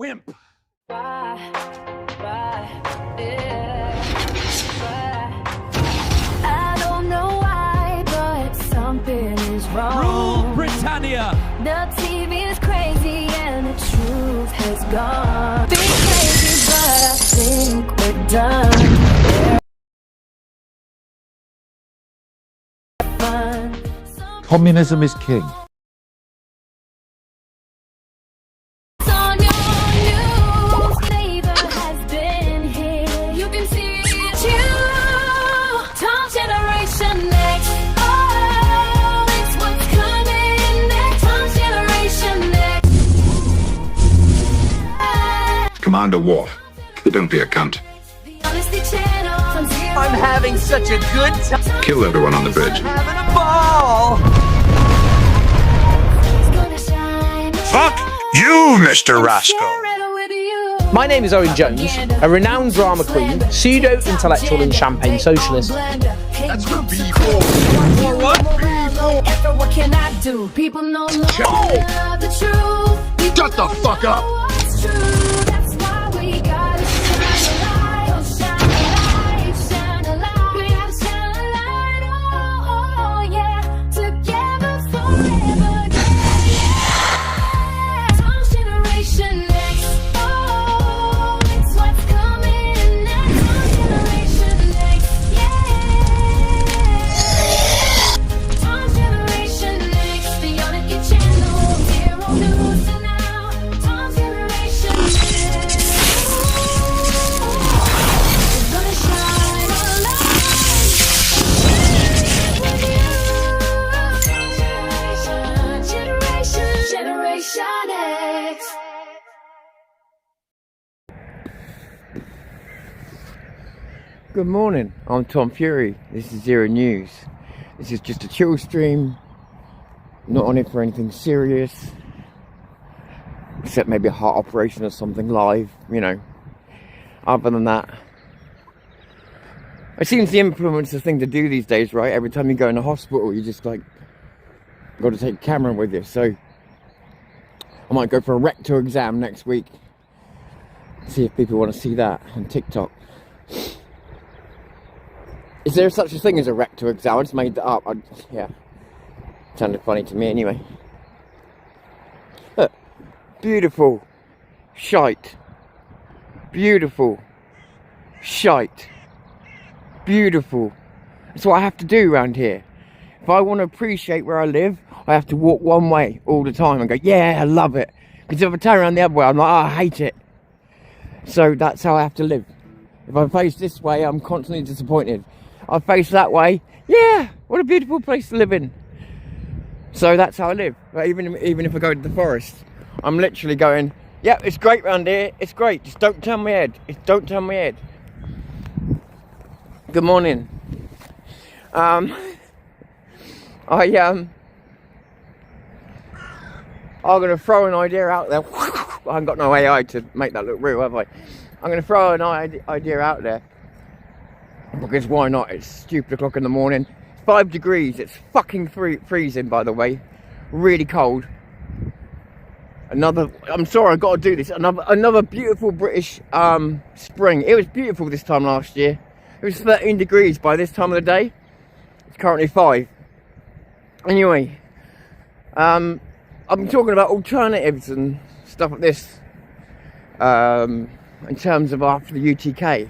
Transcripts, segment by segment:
wimp. Yeah. I don't know why, but something is wrong. Rule Britannia. The TV is crazy and the truth has gone. Be crazy, but I think we're done. Communism is king. Commander Worf, don't be a cunt. I'm having such a good time. Kill everyone on the bridge. Having a ball. Fuck you, Mr. Rascal. My name is Owen Jones, a renowned drama queen, pseudo-intellectual and champagne socialist. That's for people. What can I do? People know the truth. Shut the fuck up. That's why we gotta shine a light. Oh, shine a light, shine a light. We gotta shine a light. Oh, yeah. Together forever. Yeah. Tom's Generation Next. Oh, it's what's coming next. Tom's Generation Next. Yeah. Tom's Generation Next. The Unity Channel. Zero News and now. Tom's Generation Next. It's gonna shine a light. Generation X. Good morning, I'm Tom Fury. This is Zero News. This is just a chill stream, not on it for anything serious, except maybe a heart operation or something live, you know. Other than that, it seems the influencer thing to do these days, right? Every time you go in a hospital, you just like got to take a camera with you. So I might go for a rectal exam next week. See if people want to see that on TikTok. Is there such a thing as a rectal exam? I just made that up. Yeah, sounded funny to me anyway. Look, beautiful shite. Beautiful shite. Beautiful. That's what I have to do around here. If I want to appreciate where I live, I have to walk one way all the time and go, yeah, I love it. Because if I turn around the other way, I'm like, oh, I hate it. So that's how I have to live. If I face this way, I'm constantly disappointed. I face that way, yeah, what a beautiful place to live in. So that's how I live. But even if I go to the forest, I'm literally going, yeah, it's great round here, it's great, just don't turn my head, don't turn my head. Good morning. I'm gonna throw an idea out there. I haven't got no AI to make that look real, have I? I'm gonna throw an idea out there. Because why not? It's stupid o'clock in the morning. 5 degrees. It's fucking freezing, by the way. Really cold. I'm sorry, I've got to do this. Another beautiful British spring. It was beautiful this time last year. It was 13 degrees by this time of the day. It's currently 5. Anyway, I've been talking about alternatives and stuff like this in terms of after the UTK.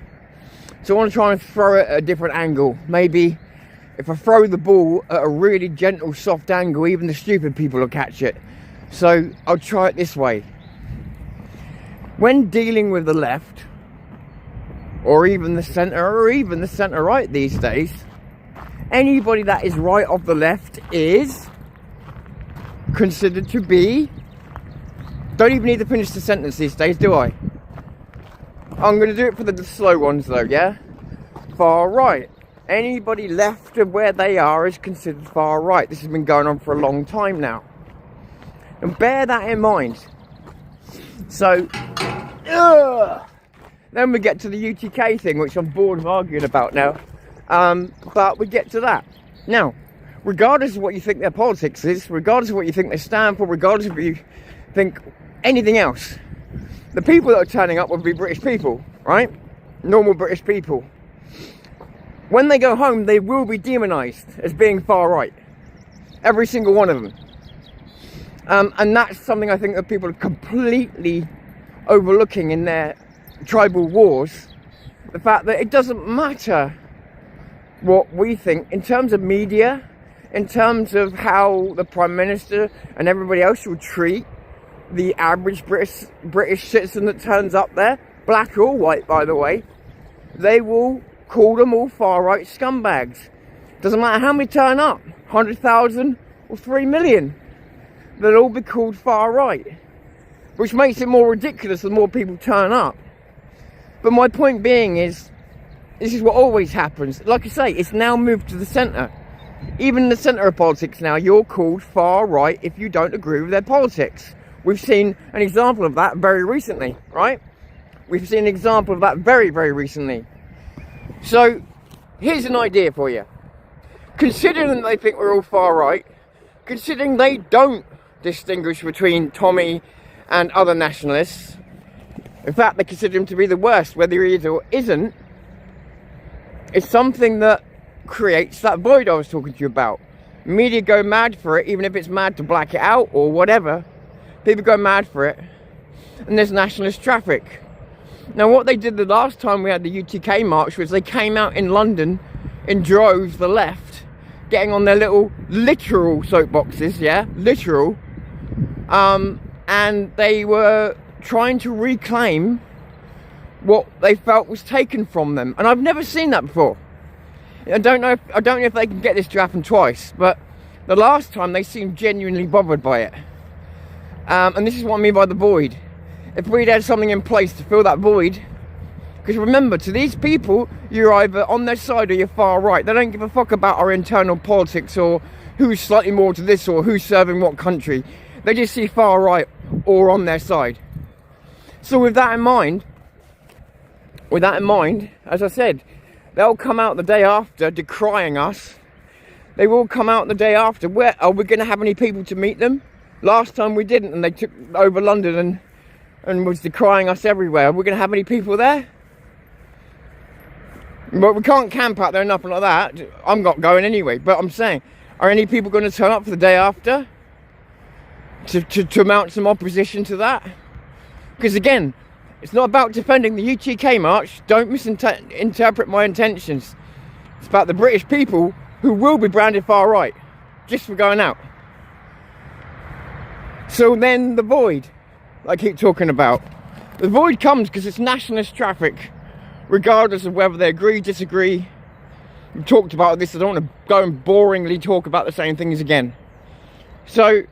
So I want to try and throw it at a different angle. Maybe if I throw the ball at a really gentle, soft angle, even the stupid people will catch it. So I'll try it this way. When dealing with the left, or even the centre right these days, anybody that is right of the left is considered to be... Don't even need to finish the sentence these days, do I? I'm going to do it for the slow ones though, yeah? Far right. Anybody left of where they are is considered far right. This has been going on for a long time now. And bear that in mind. So, then we get to the UTK thing, which I'm bored of arguing about now. But we get to that. Now, regardless of what you think their politics is, regardless of what you think they stand for, regardless of what you think anything else, the people that are turning up will be British people, right? Normal British people. When they go home, they will be demonised as being far right. Every single one of them. And that's something I think that people are completely overlooking in their tribal wars. The fact that it doesn't matter what we think in terms of media, in terms of how the Prime Minister and everybody else will treat the average British citizen that turns up there, black or white by the way, they will call them all far-right scumbags. Doesn't matter how many turn up, 100,000 or 3 million, they'll all be called far-right, which makes it more ridiculous the more people turn up. But my point being is, this is what always happens. Like I say, it's now moved to the centre. Even in the centre of politics now, you're called far-right if you don't agree with their politics. We've seen an example of that very recently, right? We've seen an example of that very, very recently. So, here's an idea for you. Considering that they think we're all far right, considering they don't distinguish between Tommy and other nationalists, in fact they consider him to be the worst, whether he is or isn't, it's something that creates that void I was talking to you about. Media go mad for it, even if it's mad to black it out or whatever. People go mad for it, and there's nationalist traffic. Now what they did the last time we had the UTK march was they came out in London in droves, the left, getting on their little literal soapboxes, yeah, literal, and they were trying to reclaim what they felt was taken from them. And I've never seen that before. I don't know if they can get this to happen twice, but the last time they seemed genuinely bothered by it. And this is what I mean by the void. If we'd had something in place to fill that void, because remember, to these people, you're either on their side or you're far right. They don't give a fuck about our internal politics or who's slightly more to this or who's serving what country. They just see far right or on their side. So with that in mind, as I said, they'll come out the day after decrying us. They will come out the day after. Where are we going to have any people to meet them? Last time we didn't, and they took over London and was decrying us everywhere. Are we going to have any people there? But we can't camp out there, nothing like that. I'm not going anyway, but I'm saying, are any people going to turn up for the day after to mount some opposition to that? Because again, it's not about defending the UTK march. Don't misinterpret my intentions. It's about the British people who will be branded far right just for going out. So then the void I keep talking about. The void comes because it's nationalist traffic, regardless of whether they agree, disagree. We've talked about this. I don't want to go and boringly talk about the same things again. So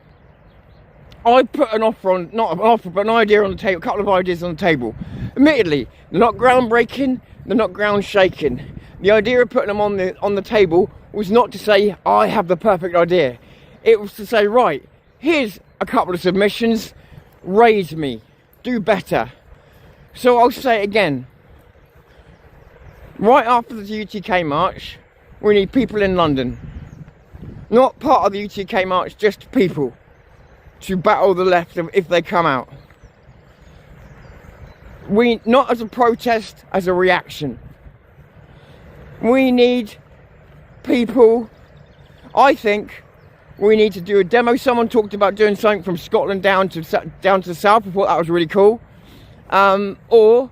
I put an offer on, not an offer, but an idea on the table, a couple of ideas on the table. Admittedly, they're not groundbreaking, they're not ground shaking. The idea of putting them on the table was not to say, I have the perfect idea. It was to say, right, here's a couple of submissions, raise me, do better. So I'll say it again. Right after the UTK march, we need people in London. Not part of the UTK march, just people to battle the left if they come out. Not as a protest, as a reaction. We need people. I think we need to do a demo. Someone talked about doing something from Scotland down to the south. I thought that was really cool. Or,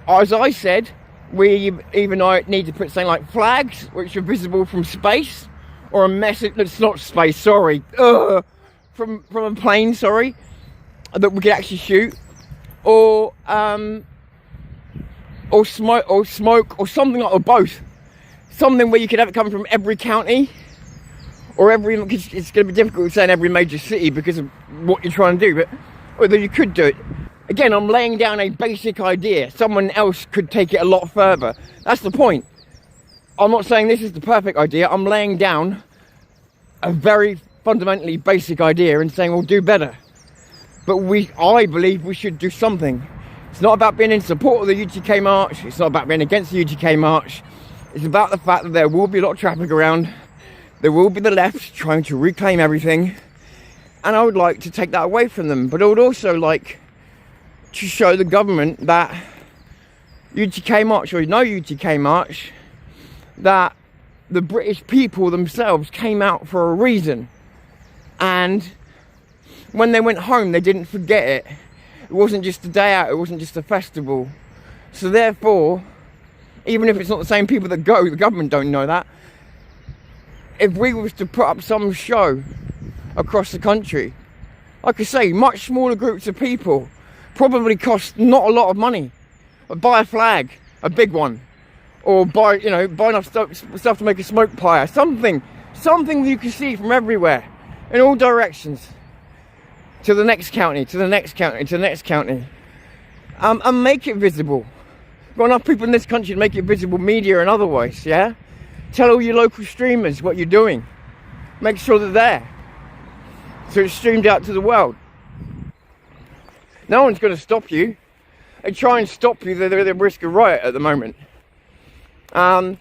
as I said, we even need to put something like flags, which are visible from space, or a message that's not space. Sorry, from a plane. Sorry, that we could actually shoot, or smoke, or something like, or both. Something where you could have it coming from every county. Or it's going to be difficult saying every major city because of what you're trying to do, but although you could do it. Again, I'm laying down a basic idea. Someone else could take it a lot further. That's the point. I'm not saying this is the perfect idea. I'm laying down a very fundamentally basic idea and saying we'll do better. But I believe we should do something. It's not about being in support of the UTK march. It's not about being against the UTK march. It's about the fact that there will be a lot of traffic around. There will be the left trying to reclaim everything, and I would like to take that away from them. But I would also like to show the government that UTK March, or no UTK March, that the British people themselves came out for a reason. And when they went home, they didn't forget it. It wasn't just a day out, it wasn't just a festival. So therefore, even if it's not the same people that go, the government don't know that. If we was to put up some show across the country, like I say, much smaller groups of people, probably cost not a lot of money. But buy a flag, a big one, or buy enough stuff to make a smoke pyre, something you can see from everywhere, in all directions, to the next county, to the next county, to the next county, and make it visible. Got enough people in this country to make it visible, media and otherwise, yeah? Tell all your local streamers what you're doing. Make sure they're there, so it's streamed out to the world. No one's going to stop you. They try and stop you, they're at risk of riot at the moment. Like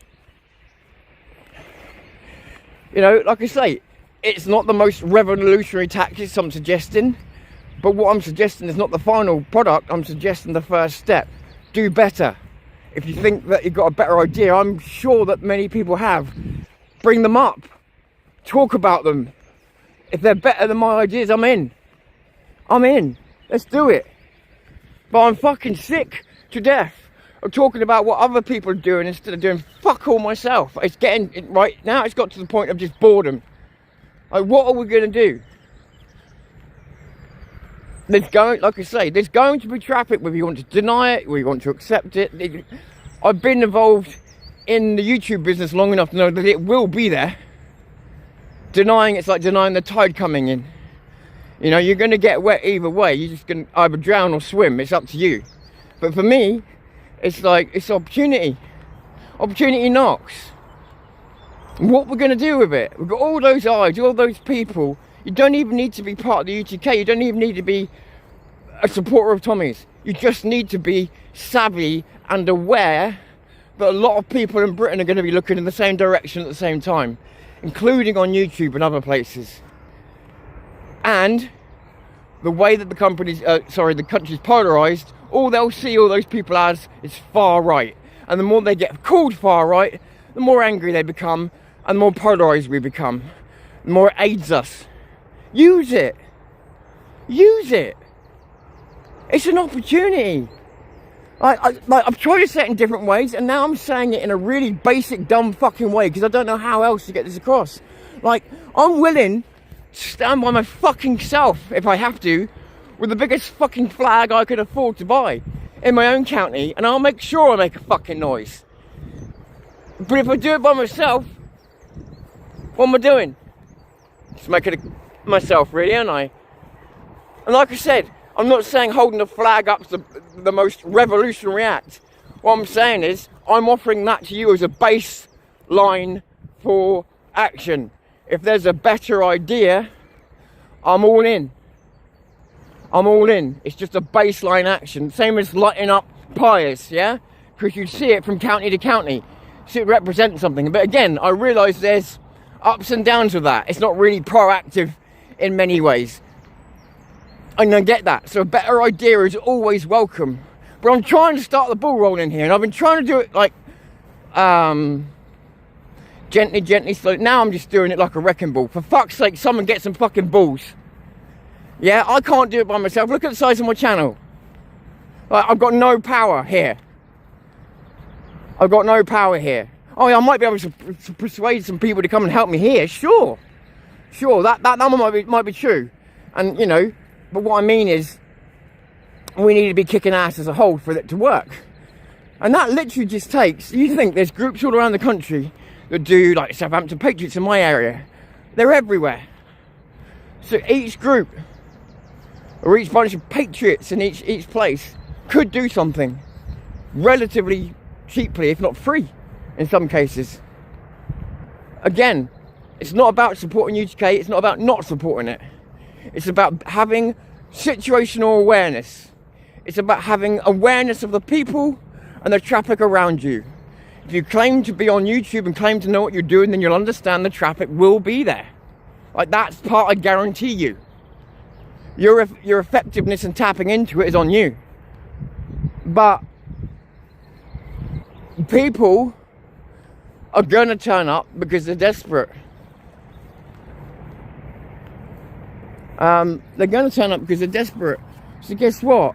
I say, it's not the most revolutionary tactics I'm suggesting, but what I'm suggesting is not the final product, I'm suggesting the first step. Do better. If you think that you've got a better idea, I'm sure that many people have. Bring them up. Talk about them. If they're better than my ideas, I'm in. I'm in. Let's do it. But I'm fucking sick to death of talking about what other people are doing instead of doing fuck all myself. It's getting, right now it's got to the point of just boredom. Like, what are we going to do? Like I say, there's going to be traffic, whether you want to deny it, or you want to accept it. I've been involved in the YouTube business long enough to know that it will be there. Denying it's like denying the tide coming in. You're going to get wet either way. You're just going to either drown or swim. It's up to you. But for me, it's like, it's opportunity. Opportunity knocks. What we're going to do with it? We've got all those eyes, all those people. You don't even need to be part of the UTK. You don't even need to be a supporter of Tommy's. You just need to be savvy and aware that a lot of people in Britain are going to be looking in the same direction at the same time, including on YouTube and other places. And the way that the country's polarised, all they'll see all those people as is far right. And the more they get called far right, the more angry they become, and the more polarised we become. The more it aids us. Use it. Use it. It's an opportunity. I've tried to say it in different ways, and now I'm saying it in a really basic, dumb fucking way, because I don't know how else to get this across. I'm willing to stand by my fucking self, if I have to, with the biggest fucking flag I could afford to buy in my own county, and I'll make sure I make a fucking noise. But if I do it by myself, what am I doing? Just making it myself, really, aren't I? And like I said, I'm not saying holding the flag up's the most revolutionary act. What I'm saying is, I'm offering that to you as a baseline for action. If there's a better idea, I'm all in. I'm all in. It's just a baseline action. Same as lighting up pyres, yeah? Because you see it from county to county. So it represents something. But again, I realise there's ups and downs with that. It's not really proactive in many ways. And I get that. So a better idea is always welcome. But I'm trying to start the ball rolling here. And I've been trying to do it like, gently, slowly. Now I'm just doing it like a wrecking ball. For fuck's sake, someone get some fucking balls. Yeah, I can't do it by myself. Look at the size of my channel. I've got no power here. I've got no power here. Oh yeah, I might be able to persuade some people to come and help me here. Sure, that number might be true. And but what I mean is, we need to be kicking ass as a whole for it to work. And that literally just takes. You think there's groups all around the country that do, like Southampton Patriots in my area. They're everywhere. So each group, or each bunch of patriots in each place, could do something relatively cheaply, if not free, in some cases. Again, it's not about supporting UTK, it's not about not supporting it. It's about having situational awareness. It's about having awareness of the people and the traffic around you. If you claim to be on YouTube and claim to know what you're doing, then you'll understand the traffic will be there. Like, that's part I guarantee you. Your effectiveness in tapping into it is on you. But people are going to turn up because they're desperate. They're going to turn up because they're desperate. So guess what?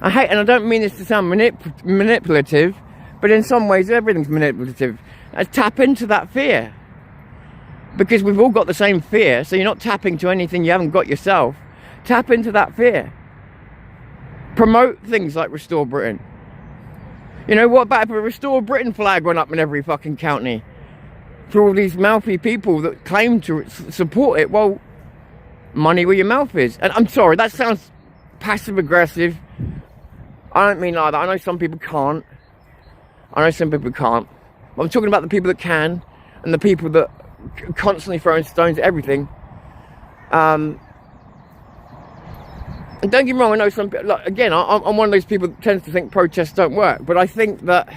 I hate, and I don't mean this to sound manipulative, but in some ways everything's manipulative. Tap into that fear. Because we've all got the same fear, so you're not tapping to anything you haven't got yourself. Tap into that fear. Promote things like Restore Britain. You know, what about if a Restore Britain flag went up in every fucking county? For all these mouthy people that claim to support it, well, money where your mouth is. And I'm sorry, that sounds passive aggressive. I don't mean like that. I know some people can't. But I'm talking about the people that can, and the people that constantly throwing stones at everything. And don't get me wrong, I know some people, like, again, I'm one of those people that tends to think protests don't work, but I think that,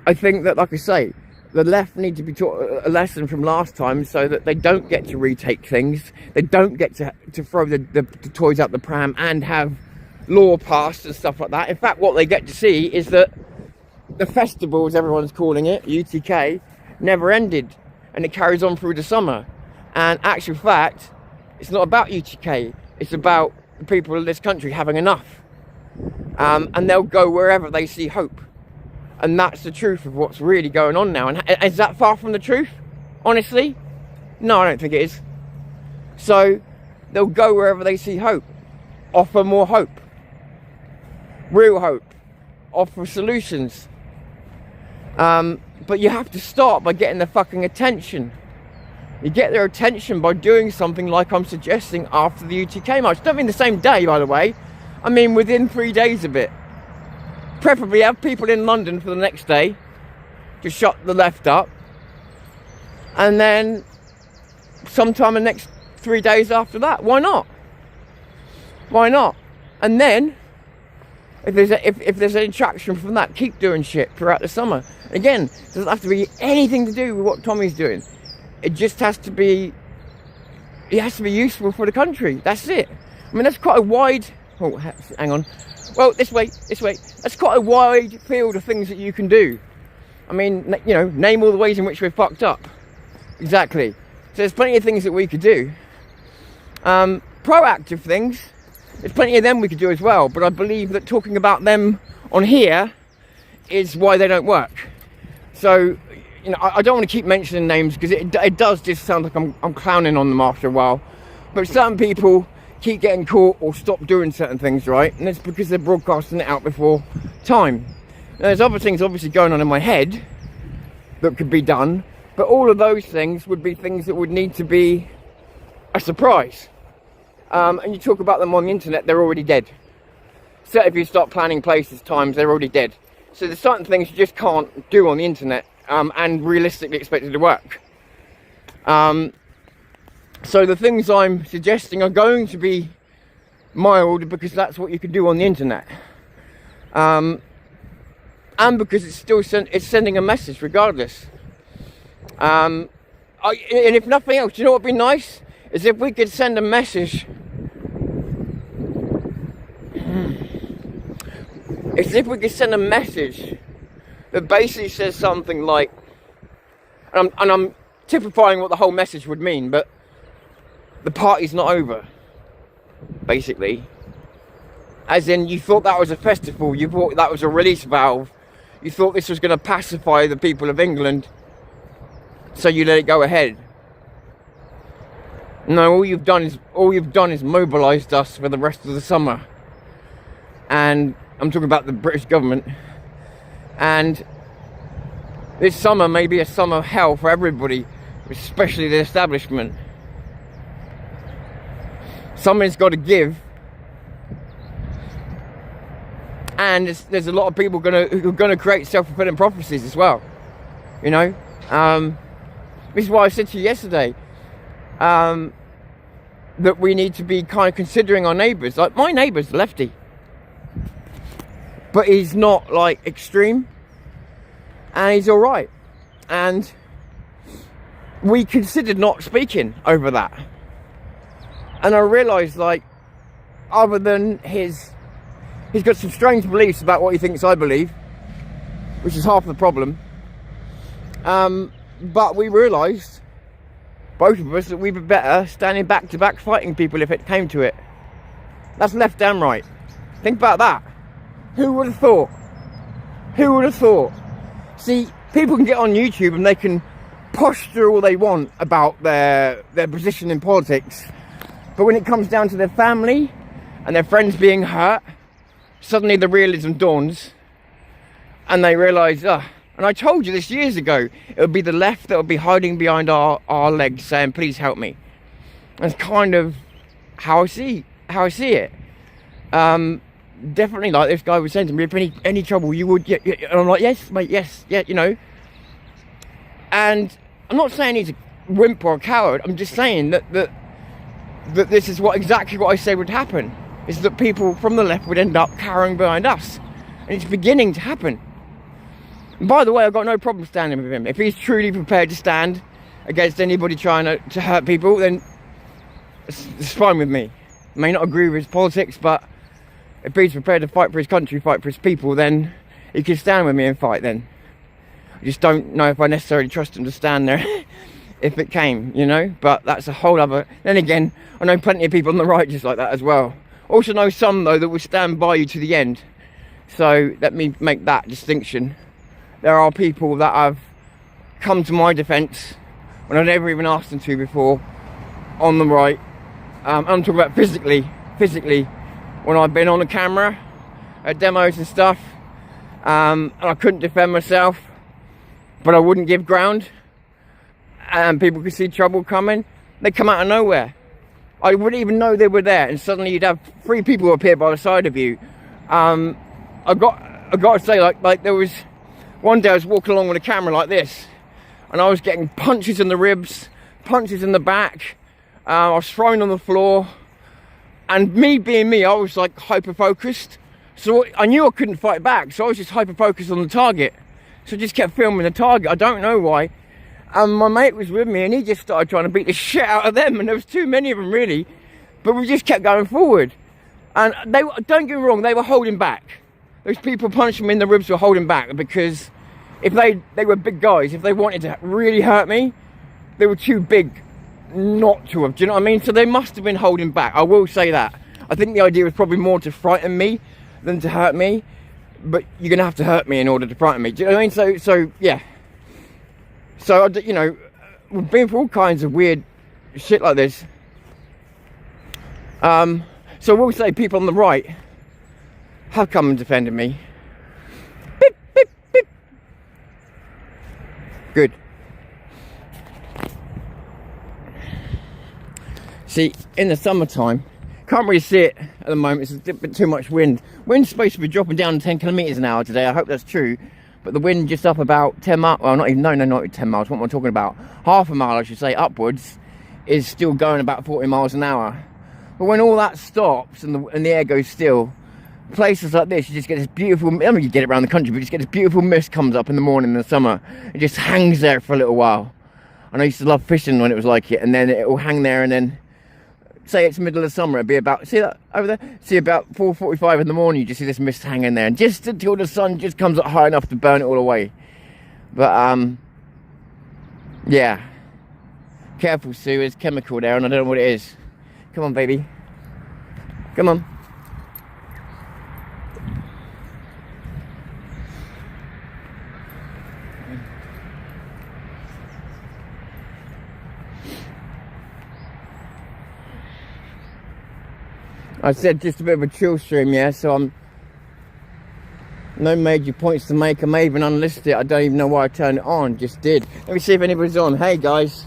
like I say, the left need to be taught a lesson from last time so that they don't get to retake things, they don't get to throw the toys out the pram and have law passed and stuff like that. In fact, what they get to see is that the festival, as everyone's calling it, UTK, never ended, and it carries on through the summer. And actual fact, it's not about UTK, it's about the people of this country having enough. And they'll go wherever they see hope. And that's the truth of what's really going on now. And is that far from the truth? Honestly? No, I don't think it is. So, they'll go wherever they see hope. Offer more hope. Real hope. Offer solutions. But you have to start by getting their fucking attention. You get their attention by doing something like I'm suggesting after the UTK march. Don't mean the same day, by the way. I mean within 3 days of it. Preferably have people in London for the next day. Just shut the left up. And then sometime in the next 3 days after that. Why not? Why not? And then, if there's any traction from that, keep doing shit throughout the summer. Again, it doesn't have to be anything to do with what Tommy's doing. It just has to be, it has to be useful for the country. That's it. I mean, that's quite a wide, oh, hang on. Well, this way. That's quite a wide field of things that you can do. I mean, you know, name all the ways in which we're fucked up. Exactly. So there's plenty of things that we could do. Proactive things, there's plenty of them we could do as well. But I believe that talking about them on here is why they don't work. So, you know, I don't want to keep mentioning names because it does just sound like I'm clowning on them after a while. But certain people keep getting caught or stop doing certain things, right? And it's because they're broadcasting it out before time. Now, there's other things obviously going on in my head that could be done, but all of those things would be things that would need to be a surprise. And you talk about them on the internet, they're already dead. So if you start planning places, times, they're already dead. So there's certain things you just can't do on the internet and realistically expect it to work. So the things I'm suggesting are going to be mild because that's what you can do on the internet. And because it's still sending a message regardless. And if nothing else, you know what would be nice? Is if we could send a message. It's if we could send a message that basically says something like, and I'm typifying what the whole message would mean, but the party's not over, basically. As in, you thought that was a festival, you thought that was a release valve, you thought this was going to pacify the people of England, so you let it go ahead. No, all you've done is mobilised us for the rest of the summer. And I'm talking about the British government. And this summer may be a summer of hell for everybody, especially the establishment. Something's got to give. And there's a lot of people who are going to create self-fulfilling prophecies as well. You know? This is why I said to you yesterday, that we need to be kind of considering our neighbours. Like, my neighbour's lefty. But he's not, like, extreme. And he's alright. And we considered not speaking over that. And I realised, like, other than his He's got some strange beliefs about what he thinks I believe, which is half the problem. But we realised, both of us, that we'd be better standing back to back fighting people if it came to it. That's left and right. Think about that. Who would have thought? Who would have thought? See, people can get on YouTube and they can posture all they want about their position in politics, but when it comes down to their family and their friends being hurt, suddenly the realism dawns and they realise, and I told you this years ago, it would be the left that would be hiding behind our legs saying, please help me. That's kind of how I see it. Definitely, like this guy was saying to me, if any trouble you would, yeah. And I'm like, yes mate, yes, yeah, you know. And I'm not saying he's a wimp or a coward. I'm just saying that this is exactly what I say would happen, is that people from the left would end up cowering behind us, and it's beginning to happen. And by the way, I've got no problem standing with him. If he's truly prepared to stand against anybody trying to hurt people, then it's fine with me. I may not agree with his politics, but if he's prepared to fight for his country, fight for his people, then he can stand with me and fight then. I just don't know if I necessarily trust him to stand there if it came, you know. But that's a whole other... Then again, I know plenty of people on the right just like that as well. Also know some, though, that will stand by you to the end. So let me make that distinction. There are people that have come to my defence when I never even asked them to before, on the right. I'm talking about physically, when I've been on the camera at demos and stuff, and I couldn't defend myself, but I wouldn't give ground, and people could see trouble coming. They come out of nowhere. I wouldn't even know they were there, and suddenly you'd have 3 people appear by the side of you. I got to say, like there was one day I was walking along with a camera like this, and I was getting punches in the ribs, punches in the back. I was thrown on the floor, and me being me, I was like hyper focused, so I knew I couldn't fight back, so I was just hyper focused on the target. So I just kept filming the target. I don't know why. And my mate was with me, and he just started trying to beat the shit out of them, and there was too many of them really, but we just kept going forward. And they, don't get me wrong, they were holding back. Those people punching me in the ribs were holding back, because if they were big guys, if they wanted to really hurt me, they were too big not to have, do you know what I mean? So they must have been holding back, I will say that. I think the idea was probably more to frighten me than to hurt me, but you're gonna have to hurt me in order to frighten me, do you know what I mean? So yeah. So, you know, we've been for all kinds of weird shit like this. So we'll say people on the right have come and defended me. Beep, beep, beep. Good. See, in the summertime, can't really see it at the moment, it's a bit too much wind. Wind's supposed to be dropping down 10 kilometres an hour today, I hope that's true. But the wind just up about 10 miles, well not even, no, not 10 miles, what am I talking about? Half a mile I should say, upwards, is still going about 40 miles an hour. But when all that stops and the air goes still, places like this, you just get this beautiful, I mean you get it around the country, but you just get this beautiful mist comes up in the morning in the summer. It just hangs there for a little while. And I used to love fishing when it was like it, and then it will hang there, and then, say it's middle of summer, it'd be about, see that over there? See about 4:45 in the morning, you just see this mist hanging there, and just until the sun just comes up high enough to burn it all away. But, yeah. Careful, Sue, there's chemical there, and I don't know what it is. Come on, baby. Come on. I said just a bit of a chill stream, yeah, so I'm no major points to make. I may even unlist it. I don't even know why I turned it on, just did. Let me see if anybody's on. Hey guys,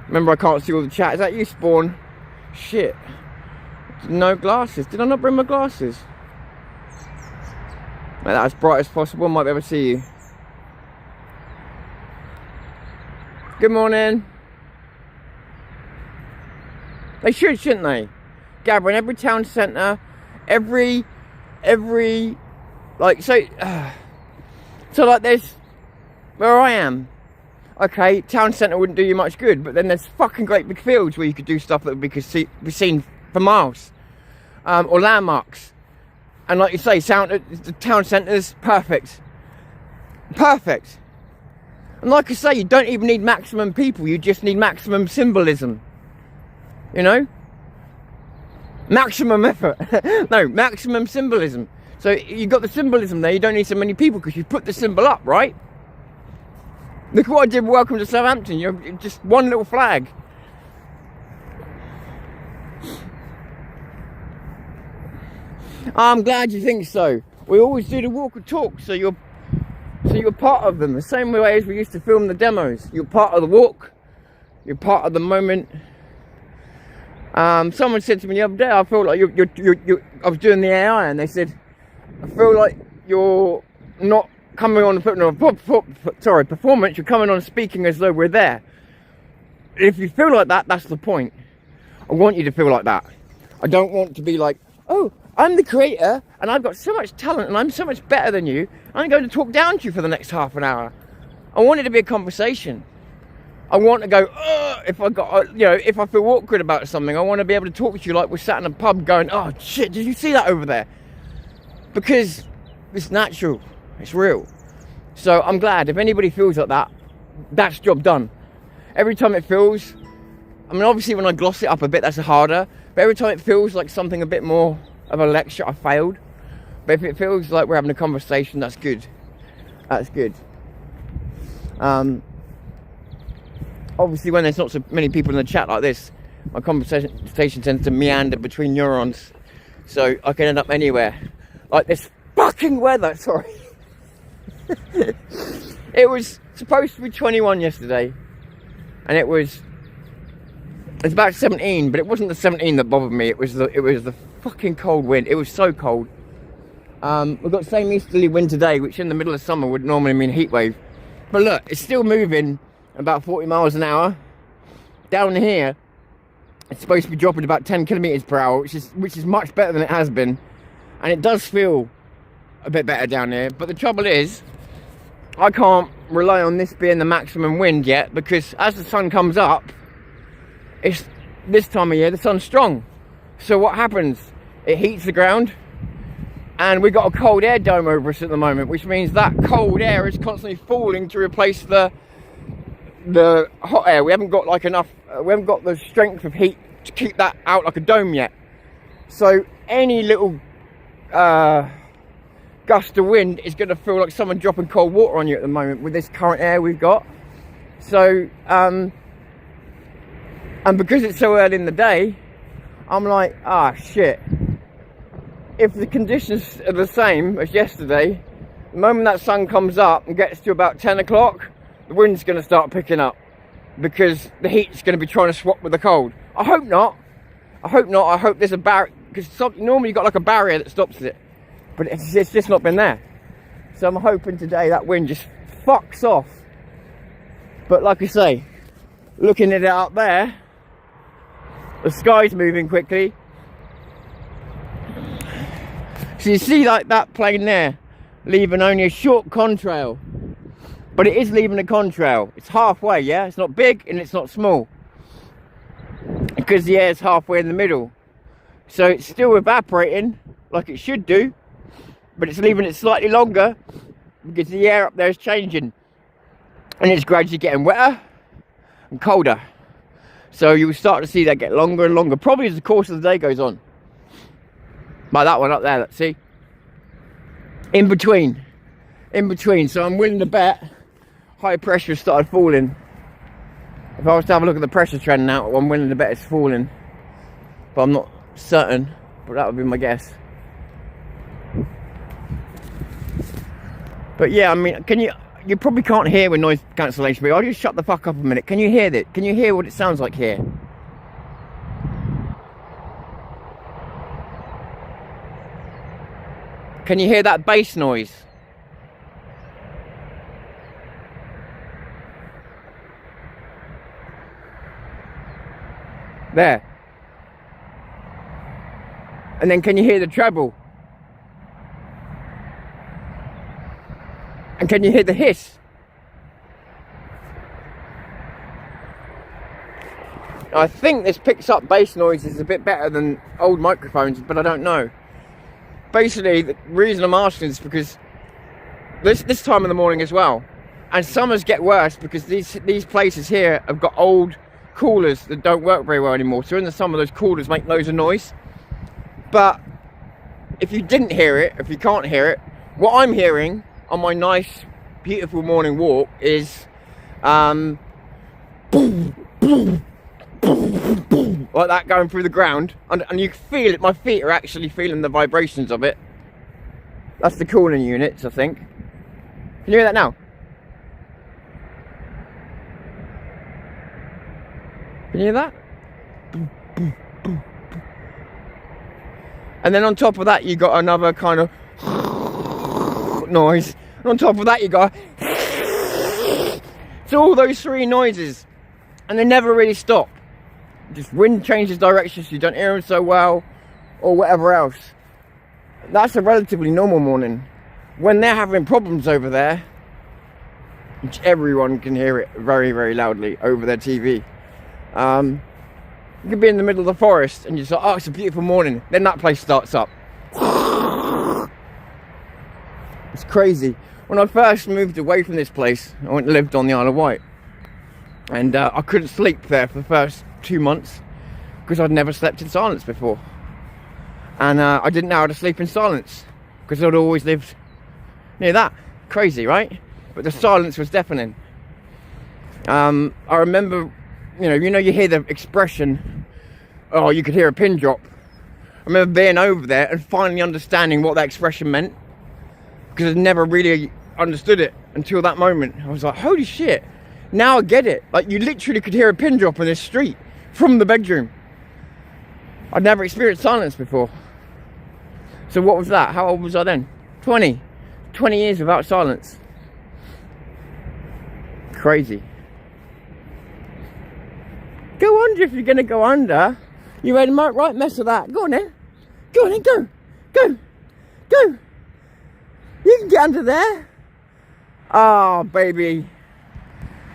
remember I can't see all the chat. Is that you, Spawn? Shit, no glasses. Did I not bring my glasses? Make that as bright as possible. I might be able to see you. Good morning. They should, shouldn't they? Gather in every town centre, every, like, so like there's, where I am, okay, town centre wouldn't do you much good, but then there's fucking great big fields where you could do stuff that would be seen for miles, or landmarks. And like you say, the town centre's perfect. Perfect. And like I say, you don't even need maximum people, you just need maximum symbolism. You know? Maximum effort. No, maximum symbolism. So you've got the symbolism there, you don't need so many people because you put the symbol up, right? Look what I did with Welcome to Southampton, you're just one little flag. I'm glad you think so. We always do the walk and talk, so you're part of them. The same way as we used to film the demos. You're part of the walk. You're part of the moment. Someone said to me the other day, I feel like I was doing the AI, and they said, I feel like you're not coming on putting on a performance. You're coming on speaking as though we're there. If you feel like that, that's the point. I want you to feel like that. I don't want to be like, oh, I'm the creator and I've got so much talent and I'm so much better than you. I'm going to talk down to you for the next half an hour. I want it to be a conversation. I want to go, if I feel awkward about something, I want to be able to talk to you like we're sat in a pub going, oh shit, did you see that over there? Because it's natural, it's real. So I'm glad if anybody feels like that, that's job done. Every time it feels, I mean obviously when I gloss it up a bit that's harder, but every time it feels like something a bit more of a lecture, I failed. But if it feels like we're having a conversation, that's good. That's good. Obviously when there's not so many people in the chat like this, my conversation tends to meander between neurons, so I can end up anywhere. Like this fucking weather, sorry. It was supposed to be 21 yesterday, and it's about 17, but it wasn't the 17 that bothered me, it was the fucking cold wind. It was so cold. We've got the same easterly wind today, which in the middle of summer would normally mean heat wave. But look, it's still moving about 40 miles an hour. Down here, it's supposed to be dropping about 10 kilometers per hour, which is much better than it has been. And it does feel a bit better down here. But the trouble is, I can't rely on this being the maximum wind yet, because as the sun comes up, it's this time of year, the sun's strong. So what happens? It heats the ground, and we got a cold air dome over us at the moment, which means that cold air is constantly falling to replace the hot air. We haven't got like enough, we haven't got the strength of heat to keep that out like a dome yet. So any little gust of wind is going to feel like someone dropping cold water on you at the moment with this current air we've got. So and because it's so early in the day, I'm like, ah shit, if the conditions are the same as yesterday, the moment that sun comes up and gets to about 10 o'clock, the wind's going to start picking up, because the heat's going to be trying to swap with the cold. I hope not. I hope not. I hope there's a barrier, because normally you've got like a barrier that stops it, but it's just not been there. So I'm hoping today that wind just fucks off. But like I say, looking at it up there, the sky's moving quickly. So you see like that plane there, leaving only a short contrail. But it is leaving a contrail. It's halfway, yeah? It's not big and it's not small, because the air's halfway in the middle. So it's still evaporating like it should do, but it's leaving it slightly longer because the air up there is changing. And it's gradually getting wetter and colder. So you'll start to see that get longer and longer, probably as the course of the day goes on. Like that one up there, let's see. In between. So I'm willing to bet high pressure started falling. If I was to have a look at the pressure trend now, I'm willing to bet it's falling. But I'm not certain, but that would be my guess. But yeah, I mean, you probably can't hear with noise cancellation, but I'll just shut the fuck up a minute. Can you hear that? Can you hear what it sounds like here? Can you hear that bass noise? There. And then can you hear the treble? And can you hear the hiss? I think this picks up bass noises a bit better than old microphones, but I don't know. basically, the reason I'm asking is because this time of the morning as well, and summers get worse because these places here have got old coolers that don't work very well anymore. So in the summer, those coolers make loads of noise. But if you didn't hear it, if you can't hear it, what I'm hearing on my nice, beautiful morning walk is boom, boom, boom, boom, like that going through the ground, and you feel it. My feet are actually feeling the vibrations of it. That's the cooling units, I think. Can you hear that now? Can you hear that? And then on top of that, you got another kind of noise. And on top of that, you got so all those three noises, and they never really stop. Just wind changes directions, so you don't hear them so well, or whatever else. That's a relatively normal morning. When they're having problems over there, which everyone can hear it very, very loudly over their TV. You could be in the middle of the forest and you're like, oh, it's a beautiful morning. Then that place starts up. It's crazy. When I first moved away from this place, I went and lived on the Isle of Wight. And I couldn't sleep there for the first 2 months because I'd never slept in silence before. And I didn't know how to sleep in silence because I'd always lived near that. Crazy, right? But the silence was deafening. I remember, you know, you hear the expression, oh, you could hear a pin drop. I remember being over there and finally understanding what that expression meant, because I'd never really understood it until that moment. I was like, holy shit, now I get it. Like, you literally could hear a pin drop in this street from the bedroom. I'd never experienced silence before. So what was that? How old was I then? 20 years without silence. Crazy. Go under if you're going to go under. You made a right mess of that. Go on then. Go on then, go. Go. Go. You can get under there. Oh, baby.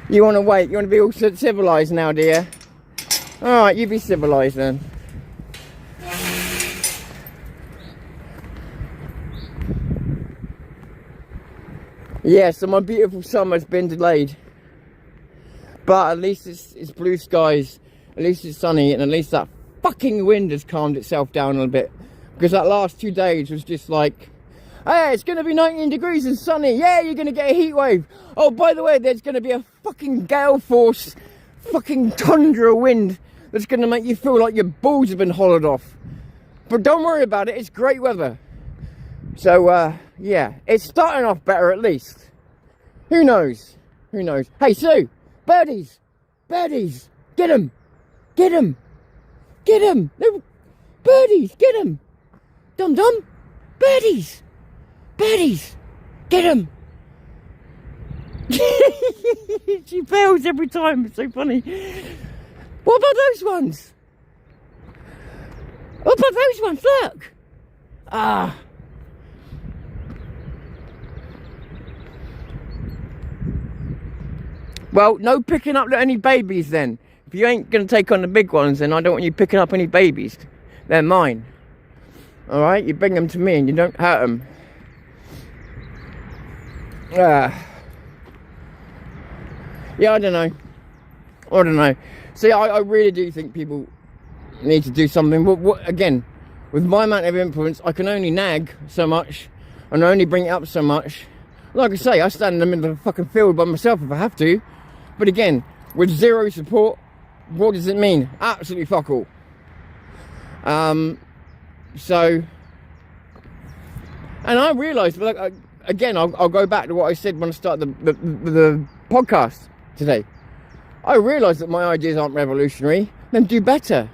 You want to wait? You want to be all civilised now, dear? Alright, you be civilised then. Yeah, so my beautiful summer's been delayed. But at least it's blue skies, at least it's sunny, and at least that fucking wind has calmed itself down a little bit. Because that last 2 days was just like, hey, it's going to be 19 degrees and sunny. Yeah, you're going to get a heat wave. Oh, by the way, there's going to be a fucking gale force, fucking tundra wind that's going to make you feel like your balls have been hollowed off. But don't worry about it, it's great weather. So, yeah, it's starting off better at least. Who knows? Who knows? Hey, Sue! Birdies! Birdies! Get 'em! Get 'em! Get 'em! No, birdies! Get 'em! Dum-dum! Birdies! Birdies! Get 'em! She fails every time, it's so funny. What about those ones? What about those ones? Look! Ah. Well, no picking up any babies then. If you ain't going to take on the big ones, then I don't want you picking up any babies. They're mine. Alright? You bring them to me and you don't hurt them. Yeah, I don't know. I don't know. See, I really do think people need to do something. Again, with my amount of influence, I can only nag so much and only bring it up so much. Like I say, I stand in the middle of the fucking field by myself if I have to. But again, with zero support, what does it mean? Absolutely fuck all. So, and I realised, like, again, I'll go back to what I said when I started the podcast today. I realised that my ideas aren't revolutionary. Then do better.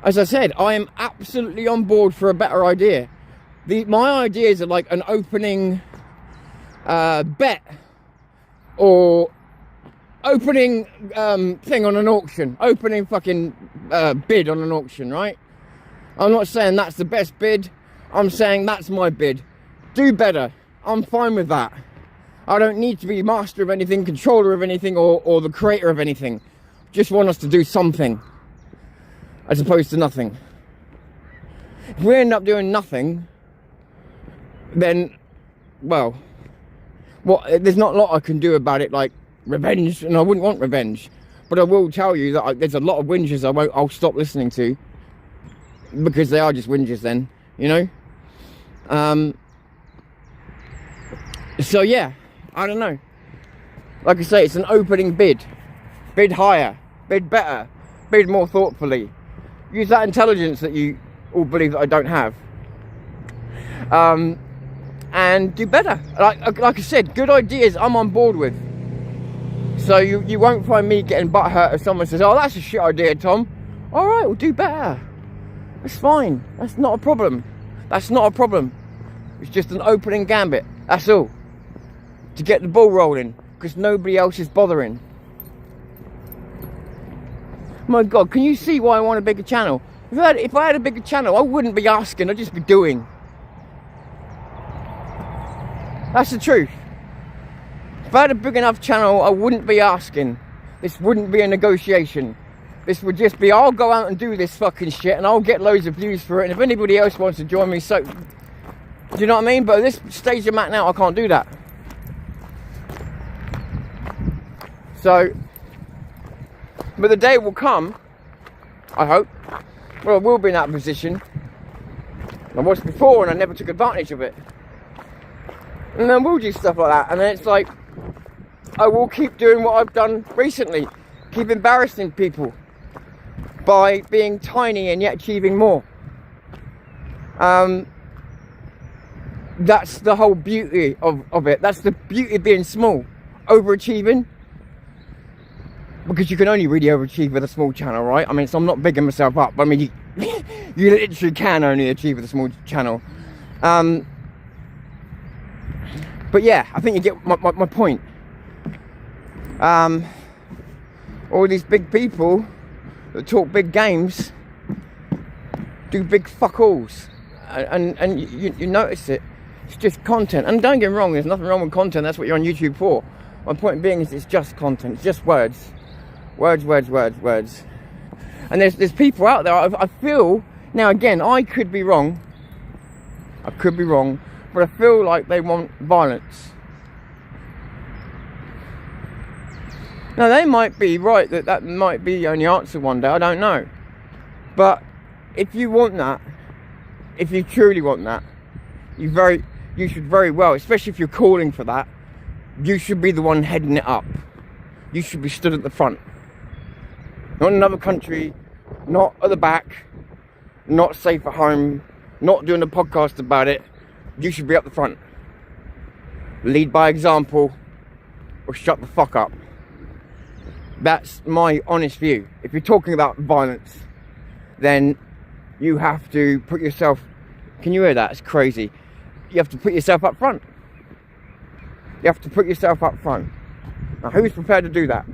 As I said, I am absolutely on board for a better idea. My ideas are like an opening bet or opening thing on an auction, opening fucking bid on an auction, right? I'm not saying that's the best bid, I'm saying that's my bid. Do better. I'm fine with that. I don't need to be master of anything, controller of anything, or the creator of anything. Just want us to do something as opposed to nothing. If we end up doing nothing, then, well, there's not a lot I can do about it, like revenge, and I wouldn't want revenge. But I will tell you that there's a lot of whingers I'll stop listening to, because they are just whingers then, you know? So yeah, I don't know. Like I say, it's an opening bid. Bid higher, bid better, bid more thoughtfully. Use that intelligence that you all believe that I don't have. And do better. Like I said, good ideas I'm on board with. So you won't find me getting butthurt if someone says, oh, that's a shit idea, Tom. All right, we'll do better. That's fine. That's not a problem. That's not a problem. It's just an opening gambit. That's all. To get the ball rolling, because nobody else is bothering. My God, can you see why I want a bigger channel? If I had a bigger channel, I wouldn't be asking, I'd just be doing. That's the truth. If I had a big enough channel, I wouldn't be asking. This wouldn't be a negotiation. This would just be, I'll go out and do this fucking shit and I'll get loads of views for it, and if anybody else wants to join me, so... Do you know what I mean? But at this stage I'm at now, I can't do that. So... But the day will come, I hope, where I will be in that position. I was before and I never took advantage of it. And then we'll do stuff like that, and then it's like, I will keep doing what I've done recently. Keep embarrassing people by being tiny and yet achieving more. That's the whole beauty of it. That's the beauty of being small. Overachieving. Because you can only really overachieve with a small channel, right? I mean, so I'm not bigging myself up, but I mean, you literally can only achieve with a small channel. But yeah, I think you get my point. All these big people that talk big games do big fuck alls, and you notice it. It's just content, and don't get me wrong, there's nothing wrong with content. That's what you're on YouTube for. My point being is, it's just content. It's just words. Words. And there's people out there, I feel, now again, I could be wrong, but I feel like they want violence. Now they might be right, that might be the only answer one day, I don't know. But if you want that, if you truly want that, you should very well, especially if you're calling for that, you should be the one heading it up. You should be stood at the front. Not in another country, not at the back, not safe at home, not doing a podcast about it. You should be up the front. Lead by example, or shut the fuck up. That's my honest view. If you're talking about violence, then you have to put yourself... Can you hear that? It's crazy. You have to put yourself up front. You have to put yourself up front. Now, who's prepared to do that?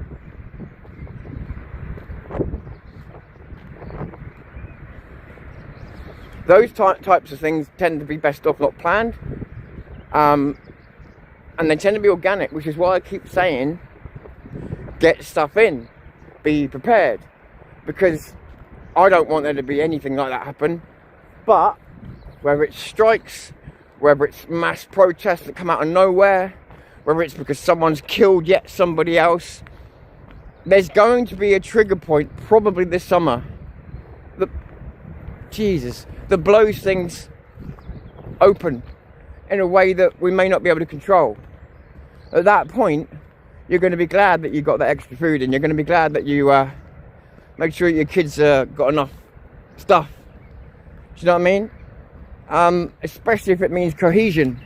Those types of things tend to be best off not planned. And they tend to be organic, which is why I keep saying, get stuff in. Be prepared. Because I don't want there to be anything like that happen. But, whether it's strikes, whether it's mass protests that come out of nowhere, whether it's because someone's killed yet somebody else, there's going to be a trigger point, probably this summer, that blows things open in a way that we may not be able to control. At that point, you're going to be glad that you got that extra food, and you're going to be glad that you make sure your kids got enough stuff. Do you know what I mean? Especially if it means cohesion.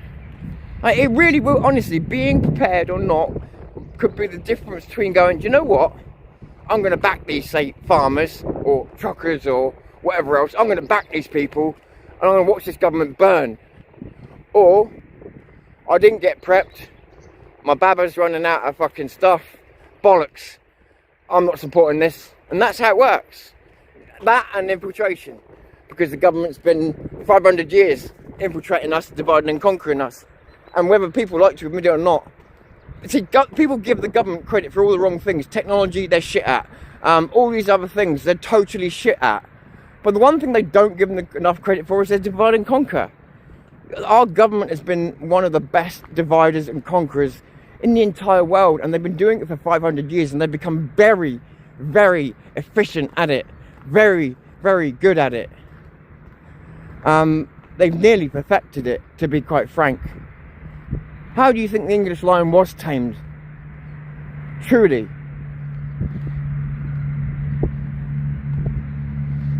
Like, it really will, honestly, being prepared or not could be the difference between going, do you know what? I'm going to back these, say, farmers or truckers or whatever else. I'm going to back these people and I'm going to watch this government burn. Or, I didn't get prepped. My baba's running out of fucking stuff. Bollocks. I'm not supporting this. And that's how it works. That and infiltration. Because the government's been 500 years infiltrating us, dividing and conquering us. And whether people like to admit it or not, see, people give the government credit for all the wrong things. Technology, they're shit at. All these other things, they're totally shit at. But the one thing they don't give them enough credit for is their divide and conquer. Our government has been one of the best dividers and conquerors in the entire world, and they've been doing it for 500 years, and they've become very, very efficient at it. Very, very good at it. They've nearly perfected it, to be quite frank. How do you think the English lion was tamed? Truly.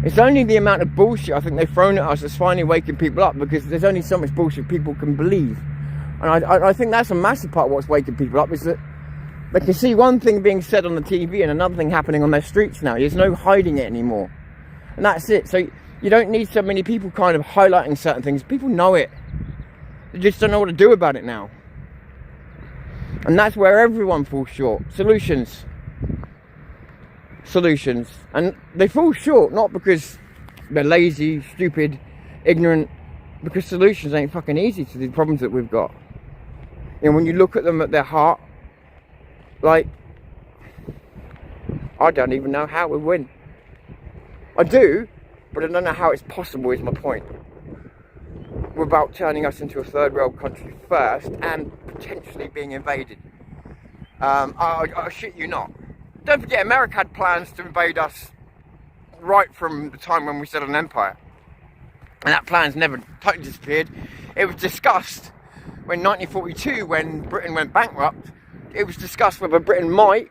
It's only the amount of bullshit I think they've thrown at us that's finally waking people up, because there's only so much bullshit people can believe. And I think that's a massive part of what's waking people up, is that they can see one thing being said on the TV and another thing happening on their streets now. There's no hiding it anymore. And that's it. So you don't need so many people kind of highlighting certain things. People know it. They just don't know what to do about it now. And that's where everyone falls short. Solutions. And they fall short not because they're lazy, stupid, ignorant, because solutions ain't fucking easy to the problems that we've got. And when you look at them at their heart, like, I don't even know how we win. I do, but I don't know how it's possible, is my point. Without turning us into a third world country first and potentially being invaded. I shit you not. Don't forget, America had plans to invade us right from the time when we set an empire. And that plan's never totally disappeared. It was discussed when 1942, when Britain went bankrupt, it was discussed whether Britain might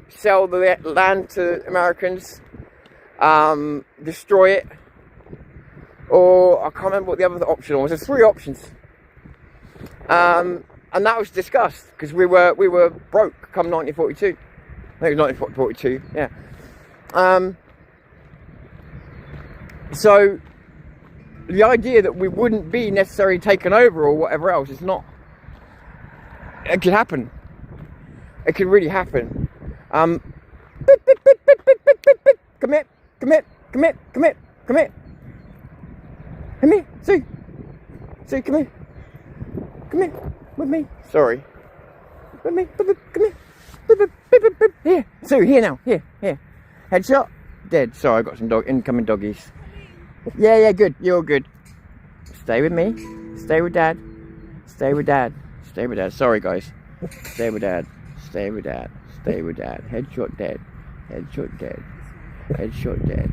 sell the land to Americans, destroy it, or I can't remember what the other option was. There's 3 options. And that was discussed, because we were broke come 1942. I think it was 1942, yeah. So the idea that we wouldn't be necessarily taken over or whatever else is not. It could happen. It could really happen. Come here, come here, come here, come here, come here. Come here, Sue. Sue, come here. Come here, with me. Sorry. With me, come here. Here, Sue, here now, here. Headshot, dead. Sorry, I got some incoming doggies. Yeah, good, you're good. Stay with me, stay with Dad, stay with Dad, stay with Dad. Sorry, guys. Stay with Dad, stay with Dad, stay with Dad. Headshot dead, headshot dead, headshot dead.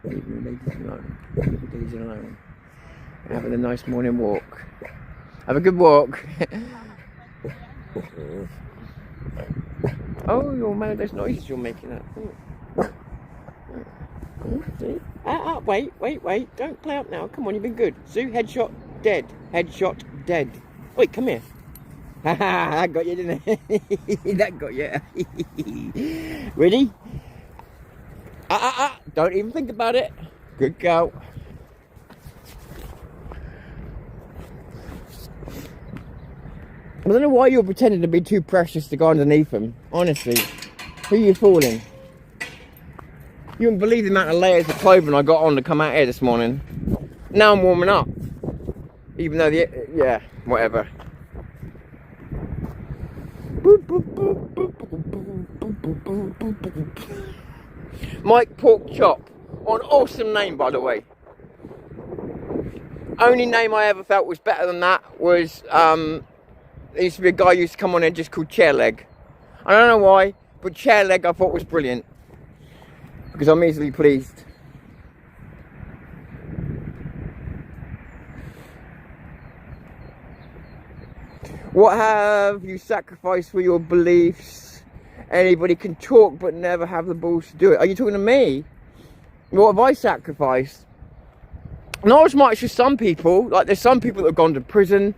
Leave the ladies alone, leave the ladies alone. Having a nice morning walk. Have a good walk. Oh, you're mad, those noises you're making up. See? Wait, don't play up now. Come on, you've been good. Sue, headshot, dead. Headshot, dead. Wait, come here. Haha, that got you, didn't it? That got you. Ready? Don't even think about it. Good girl. I don't know why you're pretending to be too precious to go underneath them. Honestly, who are you fooling? You wouldn't believe the amount of layers of clothing I got on to come out here this morning. Now I'm warming up. Even though yeah, whatever. Mike Pork Chop. An awesome name, by the way. Only name I ever felt was better than that was, there used to be a guy who used to come on here just called Chair Leg. I don't know why, but Chair Leg I thought was brilliant. Because I'm easily pleased. What have you sacrificed for your beliefs? Anybody can talk but never have the balls to do it. Are you talking to me? What have I sacrificed? Not as much as some people. Like, there's some people that have gone to prison.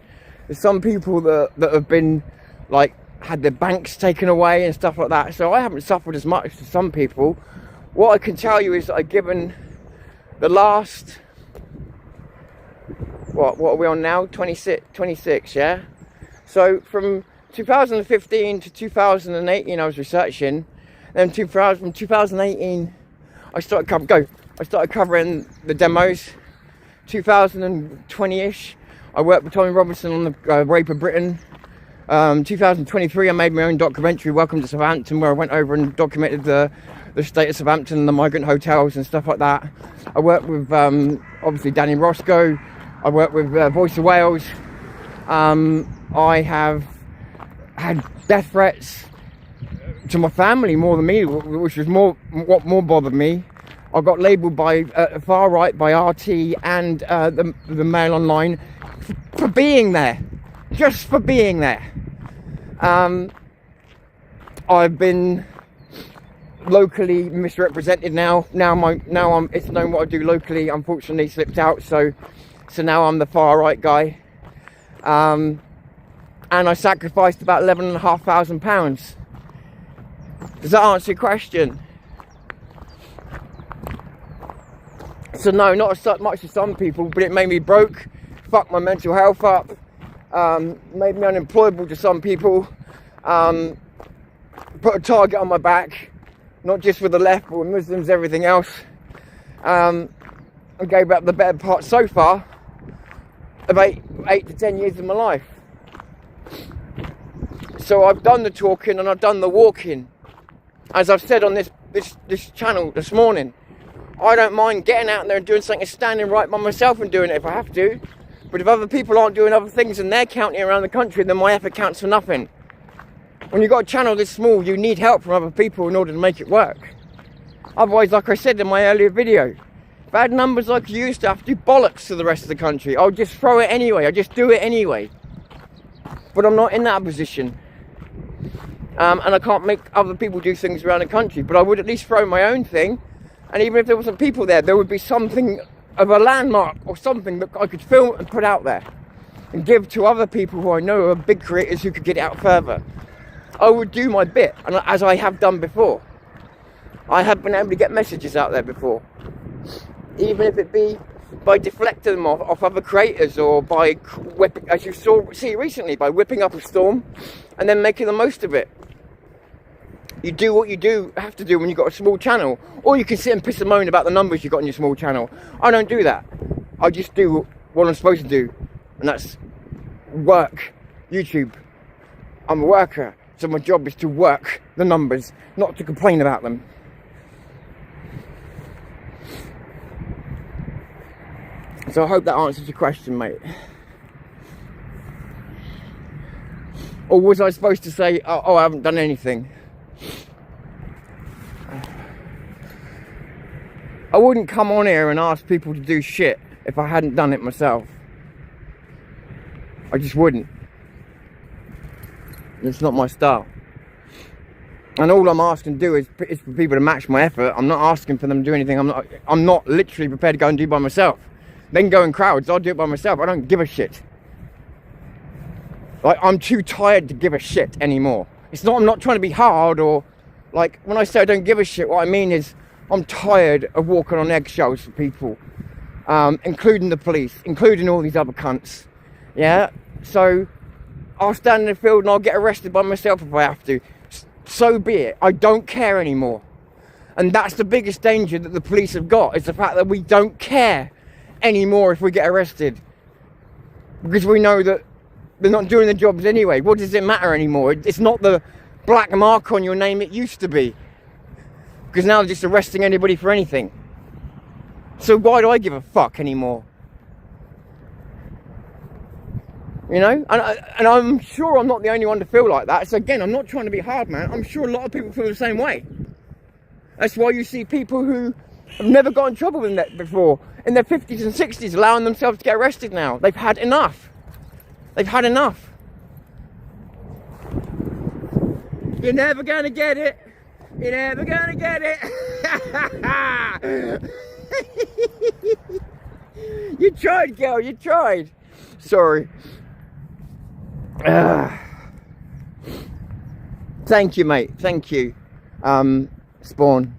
There's some people that have been, like, had their banks taken away and stuff like that. So I haven't suffered as much as some people. What I can tell you is that I've given the last, what are we on now? 26, yeah? So from 2015 to 2018 I was researching. Then from 2018 I started covering the demos. 2020-ish I worked with Tommy Robinson on the Rape of Britain. 2023 I made my own documentary, Welcome to Southampton, where I went over and documented the state of Southampton, the migrant hotels and stuff like that. I worked with obviously Danny Roscoe, I work with Voice of Wales. I have had death threats to my family more than me, which was what more bothered me. I got labelled by far right, by RT and the Mail Online for being there, just for being there. I've been locally misrepresented now. It's known what I do locally. Unfortunately, slipped out. So now I'm the far right guy. And I sacrificed about £11,500. Does that answer your question? So no, not as much as some people, but it made me broke, fucked my mental health up, made me unemployable to some people, put a target on my back, not just with the left, but with Muslims, everything else. I gave up the better part so far of 8 to 10 years of my life. So I've done the talking and I've done the walking. As I've said on this channel this morning, I don't mind getting out there and doing something, standing right by myself and doing it if I have to. But if other people aren't doing other things in their county around the country, then my effort counts for nothing. When you've got a channel this small, you need help from other people in order to make it work. Otherwise, like I said in my earlier video, if I had numbers like you used to have to do bollocks to the rest of the country, I'll just throw it anyway, I'll just do it anyway. But I'm not in that position. And I can't make other people do things around the country, but I would at least throw my own thing. And even if there wasn't people there would be something of a landmark or something that I could film and put out there and give to other people who I know are big creators who could get it out further. I would do my bit, and as I have done before. I have been able to get messages out there before, even if it be by deflecting them off other creators, or by whipping, as you see recently, by whipping up a storm and then making the most of it. You do what you have to do when you've got a small channel, or you can sit and piss and moan about the numbers you've got in your small channel. I don't do that. I just do what I'm supposed to do, and that's work YouTube. I'm a worker, so my job is to work the numbers, not to complain about them. So I hope that answers your question, mate. Or was I supposed to say, oh I haven't done anything? I wouldn't come on here and ask people to do shit if I hadn't done it myself. I just wouldn't. It's not my style. And all I'm asking to do is for people to match my effort. I'm not asking for them to do anything I'm not literally prepared to go and do by myself. They can go in crowds, I'll do it by myself. I don't give a shit. Like, I'm too tired to give a shit anymore. I'm not trying to be hard, or like, when I say I don't give a shit, what I mean is I'm tired of walking on eggshells for people, including the police, including all these other cunts. Yeah, so I'll stand in the field and I'll get arrested by myself if I have to. So be it. I don't care anymore. And that's the biggest danger that the police have got, is the fact that we don't care anymore if we get arrested, because we know that they're not doing the jobs anyway. What does it matter anymore? It's not the black mark on your name it used to be, because now they're just arresting anybody for anything. So why do I give a fuck anymore? You know, and I'm sure I'm not the only one to feel like that. So again, I'm not trying to be hard, man. I'm sure a lot of people feel the same way. That's why you see people who have never got in trouble in that before, in their 50s and 60s, allowing themselves to get arrested now. They've had enough. They've had enough. You're never gonna get it. You're never gonna get it. You tried, girl. You tried. Sorry. Thank you, mate. Thank you. Spawn.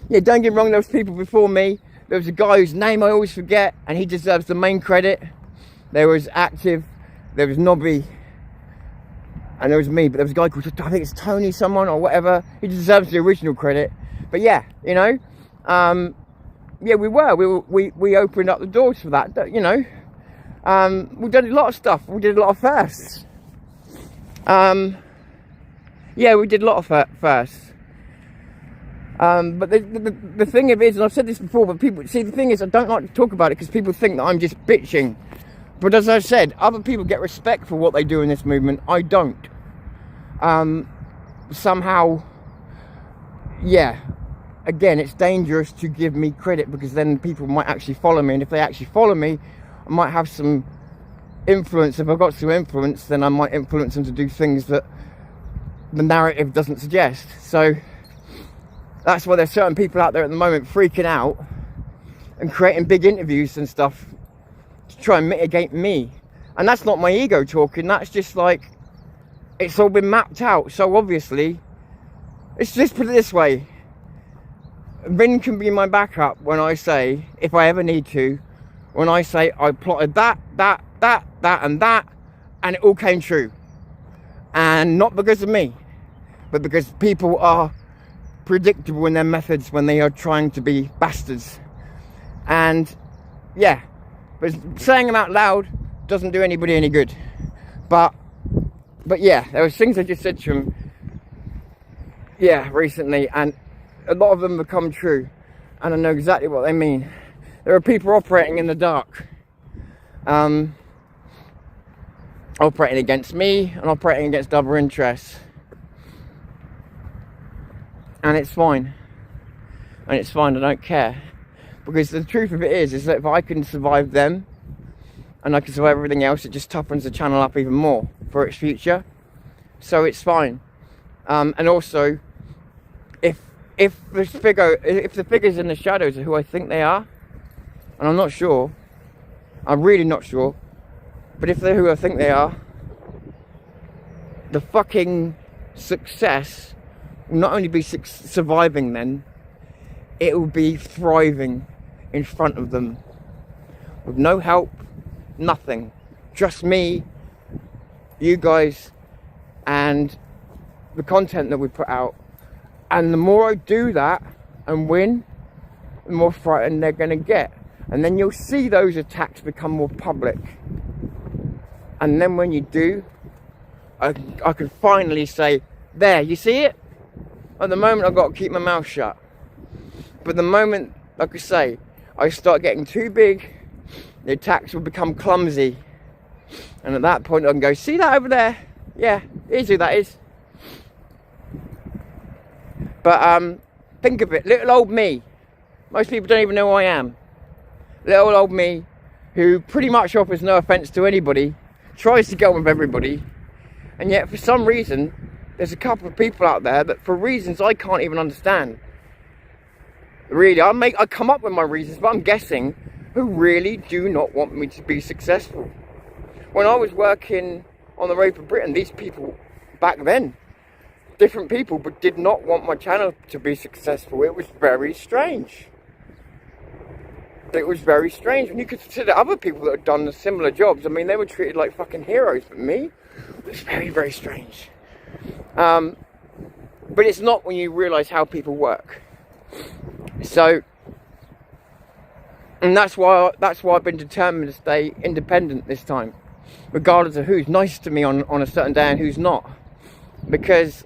Yeah, don't get me wrong, there was people before me. There was a guy whose name I always forget, and he deserves the main credit. There was Active, there was Nobby, and there was me, but there was a guy called, I think it's Tony someone or whatever. He deserves the original credit. But yeah, you know, yeah, we opened up the doors for that, you know. We did a lot of stuff. We did a lot of firsts. Yeah, we did a lot of firsts. But the thing of it is, and I've said this before, but people, see, the thing is, I don't like to talk about it because people think that I'm just bitching But as I said, other people get respect for what they do in this movement. I don't. Somehow, yeah. Again, it's dangerous to give me credit because then people might actually follow me. And if they actually follow me, I might have some influence. If I've got some influence, then I might influence them to do things that the narrative doesn't suggest. So that's why there's certain people out there at the moment freaking out and creating big interviews and stuff to try and mitigate me. And that's not my ego talking. That's just like, it's all been mapped out. So obviously, let's just put it this way. Vin can be my backup when I say, if I ever need to, when I say I plotted that, and it all came true. And not because of me, but because people are predictable in their methods when they are trying to be bastards. And yeah, but saying them out loud doesn't do anybody any good. But yeah, there was things I just said to him, yeah, recently, and a lot of them have come true, and I know exactly what they mean. There are people operating in the dark, operating against me and operating against other interests, and it's fine. I don't care, because the truth of it is that if I can survive them and I can survive everything else, it just toughens the channel up even more for its future. So it's fine. And also, if the figures in the shadows are who I think they are, and I'm not sure, I'm really not sure, but if they're who I think they are, the fucking success will not only be surviving then, it will be thriving in front of them with no help, nothing, just me, you guys, and the content that we put out. And the more I do that and win, the more frightened they're going to get. And then you'll see those attacks become more public. And then when you do, I can finally say, there, you see it? At the moment, I've got to keep my mouth shut. But the moment, like I say, I start getting too big, the attacks will become clumsy. And at that point, I can go, see that over there? Yeah, here's who that is. But think of it, little old me. Most people don't even know who I am. Little old me, who pretty much offers no offence to anybody, tries to get on with everybody, and yet for some reason, there's a couple of people out there that for reasons I can't even understand. Really, I come up with my reasons, but I'm guessing, who really do not want me to be successful. When I was working on the Road for Britain, these people back then, different people, but did not want my channel to be successful. It was very strange. It was very strange. When you consider other people that had done the similar jobs, I mean, they were treated like fucking heroes, but me, it was very, very strange. But it's not when you realise how people work. So, and that's why I've been determined to stay independent this time, regardless of who's nice to me on a certain day and who's not, because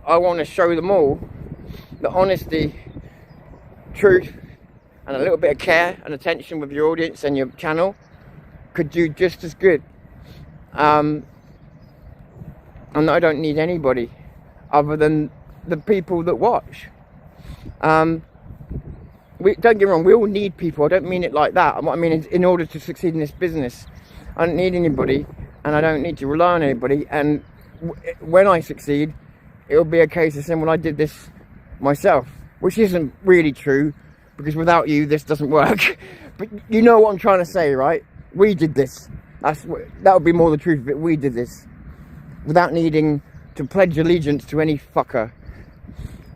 I want to show them all that honesty, truth, and a little bit of care and attention with your audience and your channel could do just as good. And I don't need anybody other than the people that watch. Don't get me wrong, we all need people. I don't mean it like that. What I mean is, in order to succeed in this business, I don't need anybody, and I don't need to rely on anybody. And when I succeed, it'll be a case of saying, well, I did this myself, which isn't really true, because without you, this doesn't work. But you know what I'm trying to say, right? We did this. That would be more the truth of it. We did this without needing to pledge allegiance to any fucker.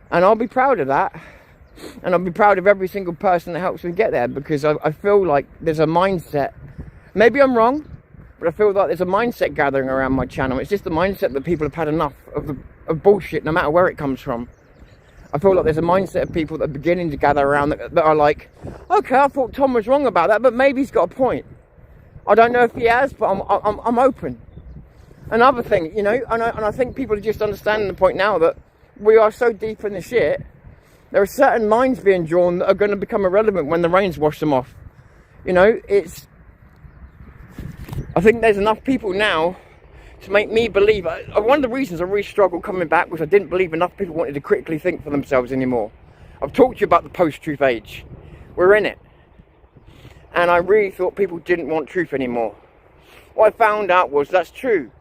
And I'll be proud of that. And I'll be proud of every single person that helps me get there, because I feel like there's a mindset. Maybe I'm wrong, but I feel like there's a mindset gathering around my channel. It's just the mindset that people have had enough of bullshit, no matter where it comes from. I feel like there's a mindset of people that are beginning to gather around that are like, okay, I thought Tom was wrong about that, but maybe he's got a point. I don't know if he has, but I'm open. Another thing, you know, and I think people are just understanding the point now that we are so deep in the shit, there are certain lines being drawn that are going to become irrelevant when the rains wash them off. You know, I think there's enough people now to make me believe. One of the reasons I really struggled coming back was I didn't believe enough people wanted to critically think for themselves anymore. I've talked to you about the post-truth age. We're in it. And I really thought people didn't want truth anymore. What I found out was that's true,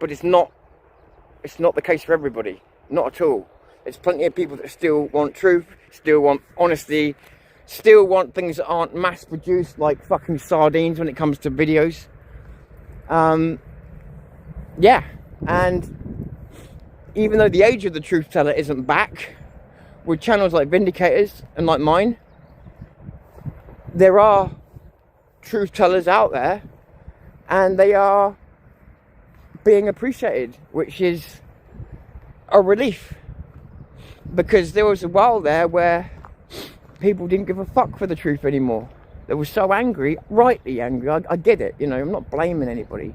but it's not the case for everybody. Not at all. There's plenty of people that still want truth, still want honesty, still want things that aren't mass-produced like fucking sardines when it comes to videos. Yeah, and even though the age of the truth teller isn't back, with channels like Vindicators and like mine, there are truth tellers out there, and they are being appreciated, which is a relief. Because there was a while there where people didn't give a fuck for the truth anymore. They were so angry, rightly angry. I get it, you know, I'm not blaming anybody.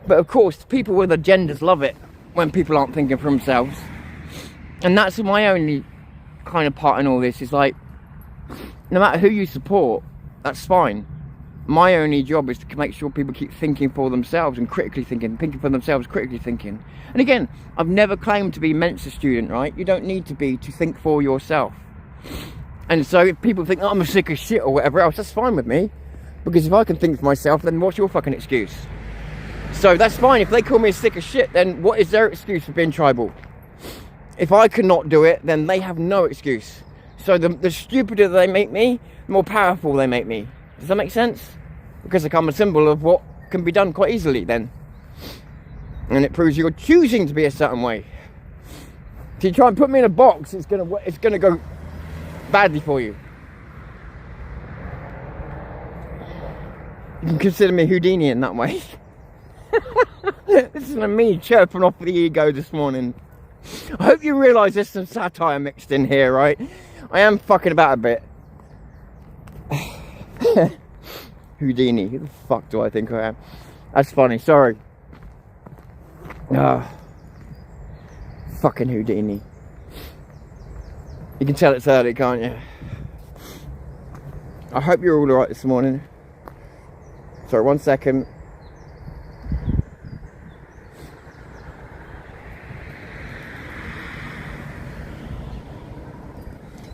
But of course, people with agendas love it when people aren't thinking for themselves. And that's my only kind of part in all this, is like, no matter who you support, that's fine. My only job is to make sure people keep thinking for themselves and critically thinking for themselves, critically thinking. And again, I've never claimed to be a Mensa student, right? You don't need to be to think for yourself. And so if people think, oh, I'm sick of shit or whatever else, that's fine with me. Because if I can think for myself, then what's your fucking excuse? So that's fine. If they call me a sick of shit, then what is their excuse for being tribal? If I cannot do it, then they have no excuse. So the stupider they make me, the more powerful they make me. Does that make sense? Because I become a symbol of what can be done quite easily then. And it proves you're choosing to be a certain way. If you try and put me in a box, it's gonna go badly for you. You can consider me Houdini in that way. This isn't me chirping off the ego this morning. I hope you realise there's some satire mixed in here, right? I am fucking about a bit. Houdini, who the fuck do I think I am? That's funny, sorry. Fucking Houdini. You can tell it's early, can't you? I hope you're all alright this morning. Sorry, 1 second.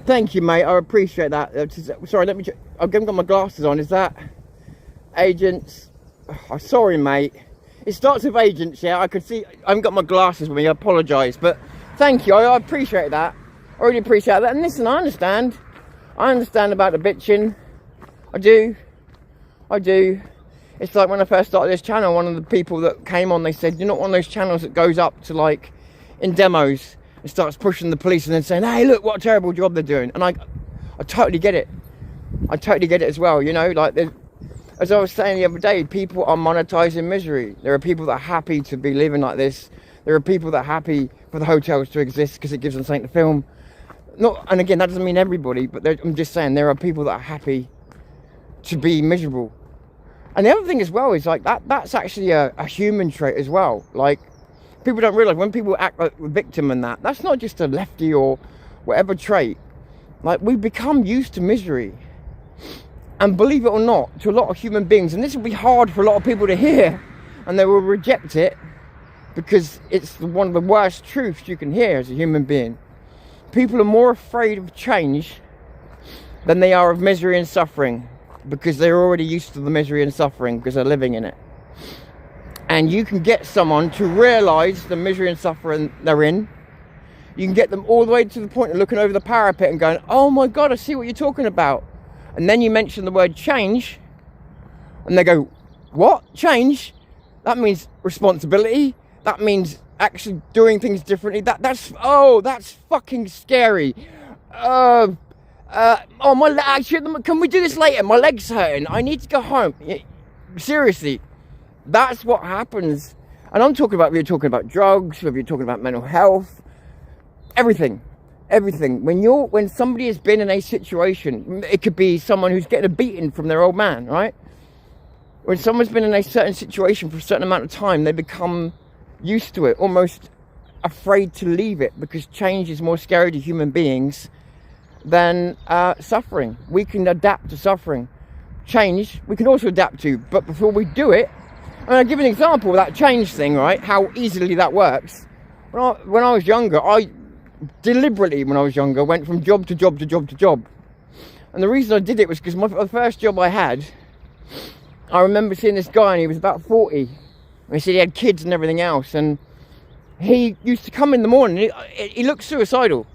Thank you, mate. I appreciate that. Sorry, let me check. I've got my glasses on. Is that agents? Oh, sorry, mate. It starts with agents, yeah. I could see. I haven't got my glasses with me. I apologise, but thank you. I appreciate that. I really appreciate that. And listen, I understand. I understand about the bitching. I do. It's like when I first started this channel, one of the people that came on, they said, you're not one of those channels that goes up to, like, in demos and starts pushing the police and then saying, hey, look what a terrible job they're doing. And I totally get it. I totally get it as well, you know, like, as I was saying the other day, people are monetizing misery. There are people that are happy to be living like this. There are people that are happy for the hotels to exist because it gives them something to film. And again, that doesn't mean everybody, but I'm just saying there are people that are happy to be miserable. And the other thing as well is like that's actually a human trait as well. Like, people don't realise when people act like a victim and that's not just a lefty or whatever trait. Like, we become used to misery. And believe it or not, to a lot of human beings, and this will be hard for a lot of people to hear, and they will reject it because it's one of the worst truths you can hear as a human being. People are more afraid of change than they are of misery and suffering, because they're already used to the misery and suffering because they're living in it. And you can get someone to realise the misery and suffering they're in. You can get them all the way to the point of looking over the parapet and going, oh my God, I see what you're talking about. And then you mention the word change, and they go, what? Change? That means responsibility. That means actually doing things differently. That's fucking scary. Actually, can we do this later? My leg's hurting. I need to go home. Seriously, that's what happens. And I'm talking about, we're talking about drugs, whether you're talking about mental health, everything. When somebody has been in a situation, it could be someone who's getting a beating from their old man, right? When someone's been in a certain situation for a certain amount of time, they become used to it, almost afraid to leave it, because change is more scary to human beings than suffering. We can adapt to suffering. change we can also adapt to. But before we do it, and I'll give you an example of that change thing, right? How easily that works. When I was younger, I deliberately, when I was younger, went from job to job to job to job. And the reason I did it was because the first job I had, I remember seeing this guy, and he was about 40. And he said he had kids and everything else. And he used to come in the morning. He looked suicidal.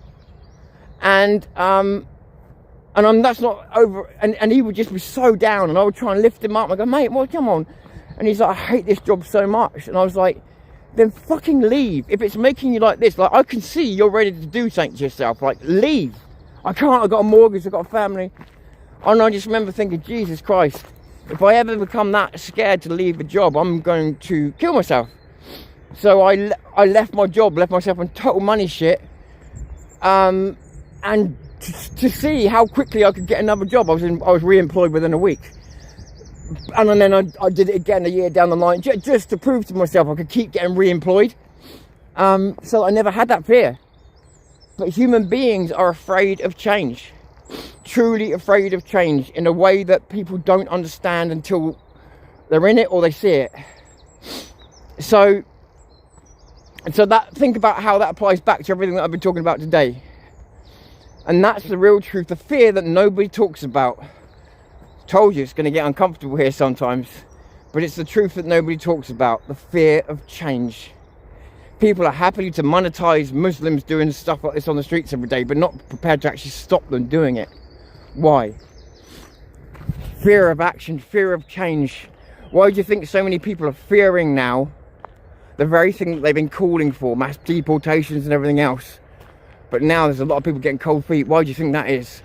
And that's not over. And he would just be so down. And I would try and lift him up. I go, mate, well, come on. And he's like, I hate this job so much. And I was like, then fucking leave. If it's making you like this, like, I can see you're ready to do something to yourself. Like, leave. I can't. I've got a mortgage. I've got a family. And I just remember thinking, Jesus Christ, if I ever become that scared to leave a job, I'm going to kill myself. So I left my job, left myself in total money shit, and to see how quickly I could get another job, I was re-employed within a week. And then I did it again a year down the line, just to prove to myself I could keep getting re-employed. So I never had that fear. But human beings are afraid of change. Truly afraid of change in a way that people don't understand until they're in it or they see it. So that, think about how that applies back to everything that I've been talking about today. And that's the real truth, the fear that nobody talks about. Told you it's going to get uncomfortable here sometimes, but it's the truth that nobody talks about, the fear of change. People are happy to monetize Muslims doing stuff like this on the streets every day, but not prepared to actually stop them doing it. Why? Fear of action, fear of change. Why do you think so many people are fearing now the very thing that they've been calling for, mass deportations and everything else? But now there's a lot of people getting cold feet. Why do you think that is?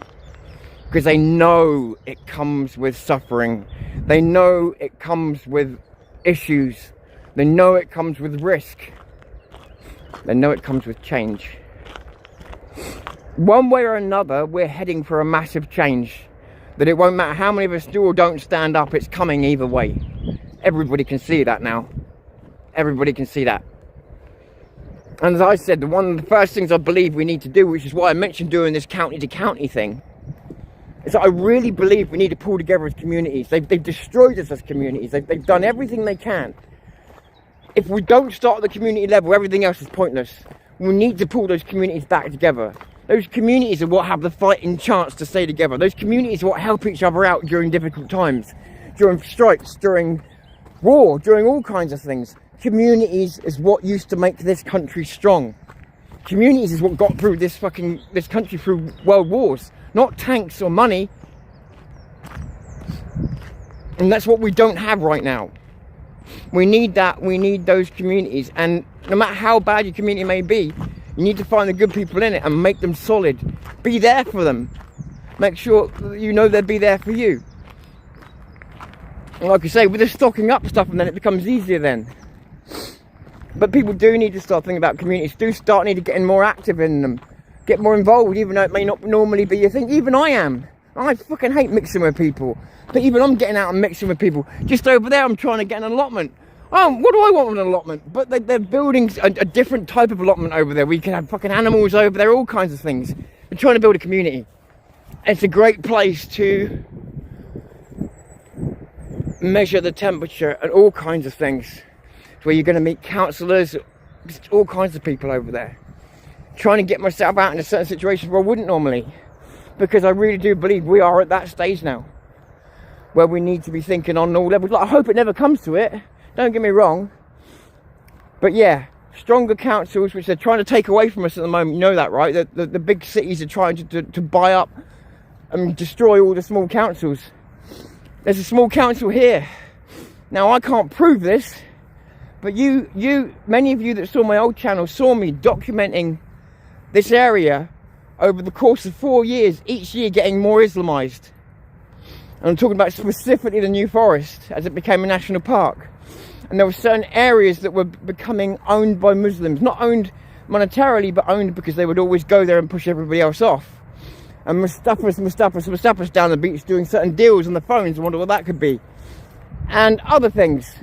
Because they know it comes with suffering. They know it comes with issues. They know it comes with risk. They know it comes with change. One way or another, we're heading for a massive change. That it won't matter how many of us do or don't stand up, it's coming either way. Everybody can see that now. Everybody can see that. And as I said, one of the first things I believe we need to do, which is why I mentioned doing this county to county thing, is that I really believe we need to pull together as communities. They've destroyed us as communities. They've done everything they can. If we don't start at the community level, everything else is pointless. We need to pull those communities back together. Those communities are what have the fighting chance to stay together. Those communities are what help each other out during difficult times, during strikes, during war, during all kinds of things. Communities is what used to make this country strong. Communities is what got through this country through world wars. Not tanks or money. And that's what we don't have right now. We need that. We need those communities. And no matter how bad your community may be, you need to find the good people in it and make them solid. Be there for them. Make sure you know they'll be there for you. And like I say, with the stocking up stuff, and then it becomes easier then. But people do need to start thinking about communities. Do start need to get more active in them. Get more involved, even though it may not normally be your thing. Even I am. I fucking hate mixing with people. But even I'm getting out and mixing with people. Just over there, I'm trying to get an allotment. Oh, what do I want with an allotment? But they're building a different type of allotment over there. We can have fucking animals over there, all kinds of things. We're trying to build a community. It's a great place to measure the temperature and all kinds of things. It's where you're going to meet counsellors, just all kinds of people over there. Trying to get myself out in a certain situation where I wouldn't normally. Because I really do believe we are at that stage now. Where we need to be thinking on all levels. Like, I hope it never comes to it. Don't get me wrong. But yeah, stronger councils, which they're trying to take away from us at the moment. You know that, right? The big cities are trying to buy up and destroy all the small councils. There's a small council here. Now, I can't prove this. But many of you that saw my old channel saw me documenting this area over the course of 4 years, each year getting more Islamized. And I'm talking about specifically the New Forest as it became a national park. And there were certain areas that were becoming owned by Muslims. Not owned monetarily, but owned because they would always go there and push everybody else off. And Mustafa's down the beach doing certain deals on the phones. I wonder what that could be. And other things.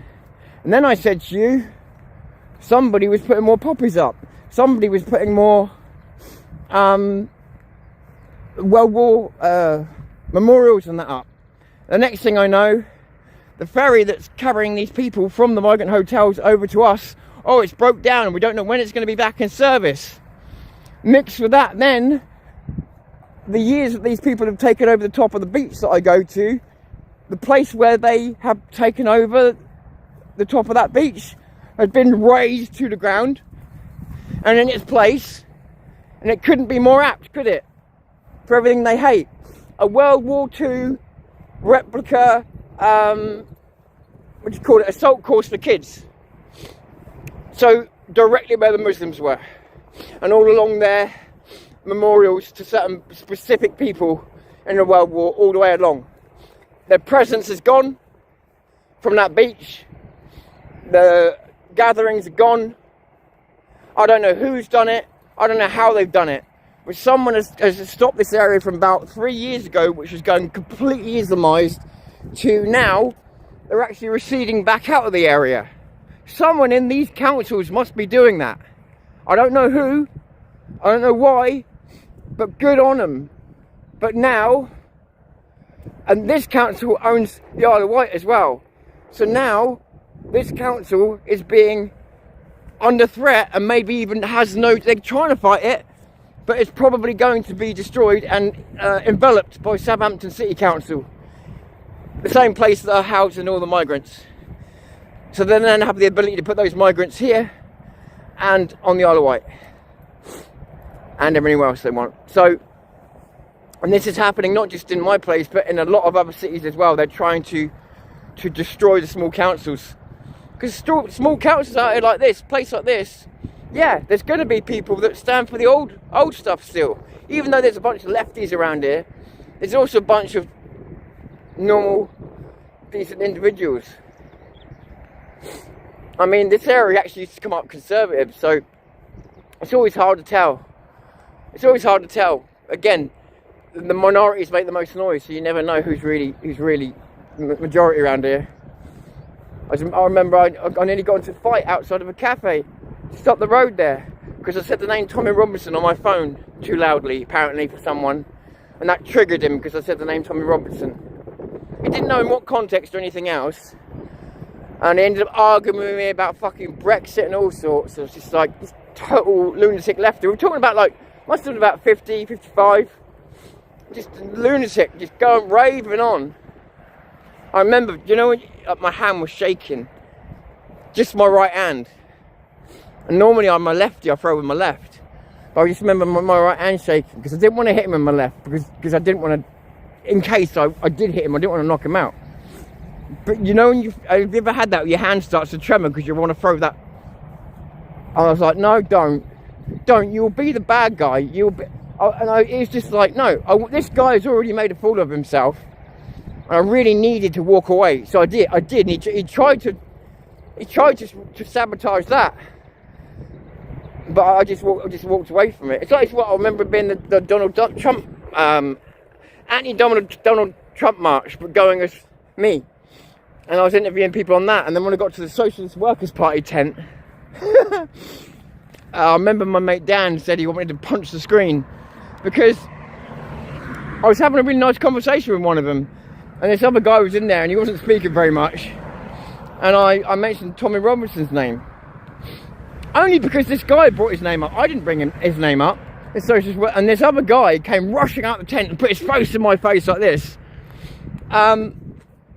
And then I said to you, somebody was putting more poppies up. Somebody was putting more World War memorials and that up. The next thing I know, the ferry that's carrying these people from the migrant hotels over to us, oh, it's broke down and we don't know when it's going to be back in service. Mixed with that, then, the years that these people have taken over the top of the beach that I go to, the place where they have taken over the top of that beach has been razed to the ground and in its place, and it couldn't be more apt, could it? For everything they hate. A World War II replica, what do you call it, assault course for kids. So, directly where the Muslims were. And all along there, memorials to certain specific people in the World War, all the way along. Their presence is gone from that beach. The gatherings are gone. I don't know who's done it. I don't know how they've done it. But someone has stopped this area from about 3 years ago, which was going completely Islamized, to now they're actually receding back out of the area. Someone in these councils must be doing that. I don't know who, I don't know why, but good on them. But now, and this council owns the Isle of Wight as well. So now, this council is being under threat and maybe even has no, they're trying to fight it, but it's probably going to be destroyed and enveloped by Southampton City Council. The same place that are housing all the migrants. So they then have the ability to put those migrants here and on the Isle of Wight and everywhere else they want. So, and this is happening not just in my place, but in a lot of other cities as well. They're trying to destroy the small councils. Because small councils out here like this, place like this, yeah, there's going to be people that stand for the old stuff still. Even though there's a bunch of lefties around here, there's also a bunch of normal, decent individuals. I mean, this area actually used to come up conservative, so it's always hard to tell. It's always hard to tell. Again, the minorities make the most noise, so you never know who's really majority around here. I remember I nearly got into a fight outside of a cafe, just up the road there, because I said the name Tommy Robinson on my phone too loudly, apparently, for someone, and that triggered him because I said the name Tommy Robinson. He didn't know in what context or anything else, and he ended up arguing with me about fucking Brexit and all sorts. It was just like this total lunatic lefty. We were talking about, like, must have been about 50, 55, just lunatic, just going raving on. I remember, you know, when my hand was shaking, just my right hand. And normally I'm a lefty, I throw with my left. But I just remember my right hand shaking because I didn't want to hit him with my left because I didn't want to, in case I did hit him, I didn't want to knock him out. But you know, when have you ever had that, your hand starts to tremor because you want to throw that? And I was like, no, don't, you'll be the bad guy, it's just like, no, this guy has already made a fool of himself. And I really needed to walk away, so I did. And he tried to sabotage that, but I just walked away from it. It's like what I remember being the Donald Trump, anti-Donald Trump march, but going as me, and I was interviewing people on that. And then when I got to the Socialist Workers' Party tent, I remember my mate Dan said he wanted to punch the screen because I was having a really nice conversation with one of them. And this other guy was in there and he wasn't speaking very much. And I mentioned Tommy Robinson's name. Only because this guy brought his name up. I didn't bring his name up. And this other guy came rushing out the tent and put his face in my face like this.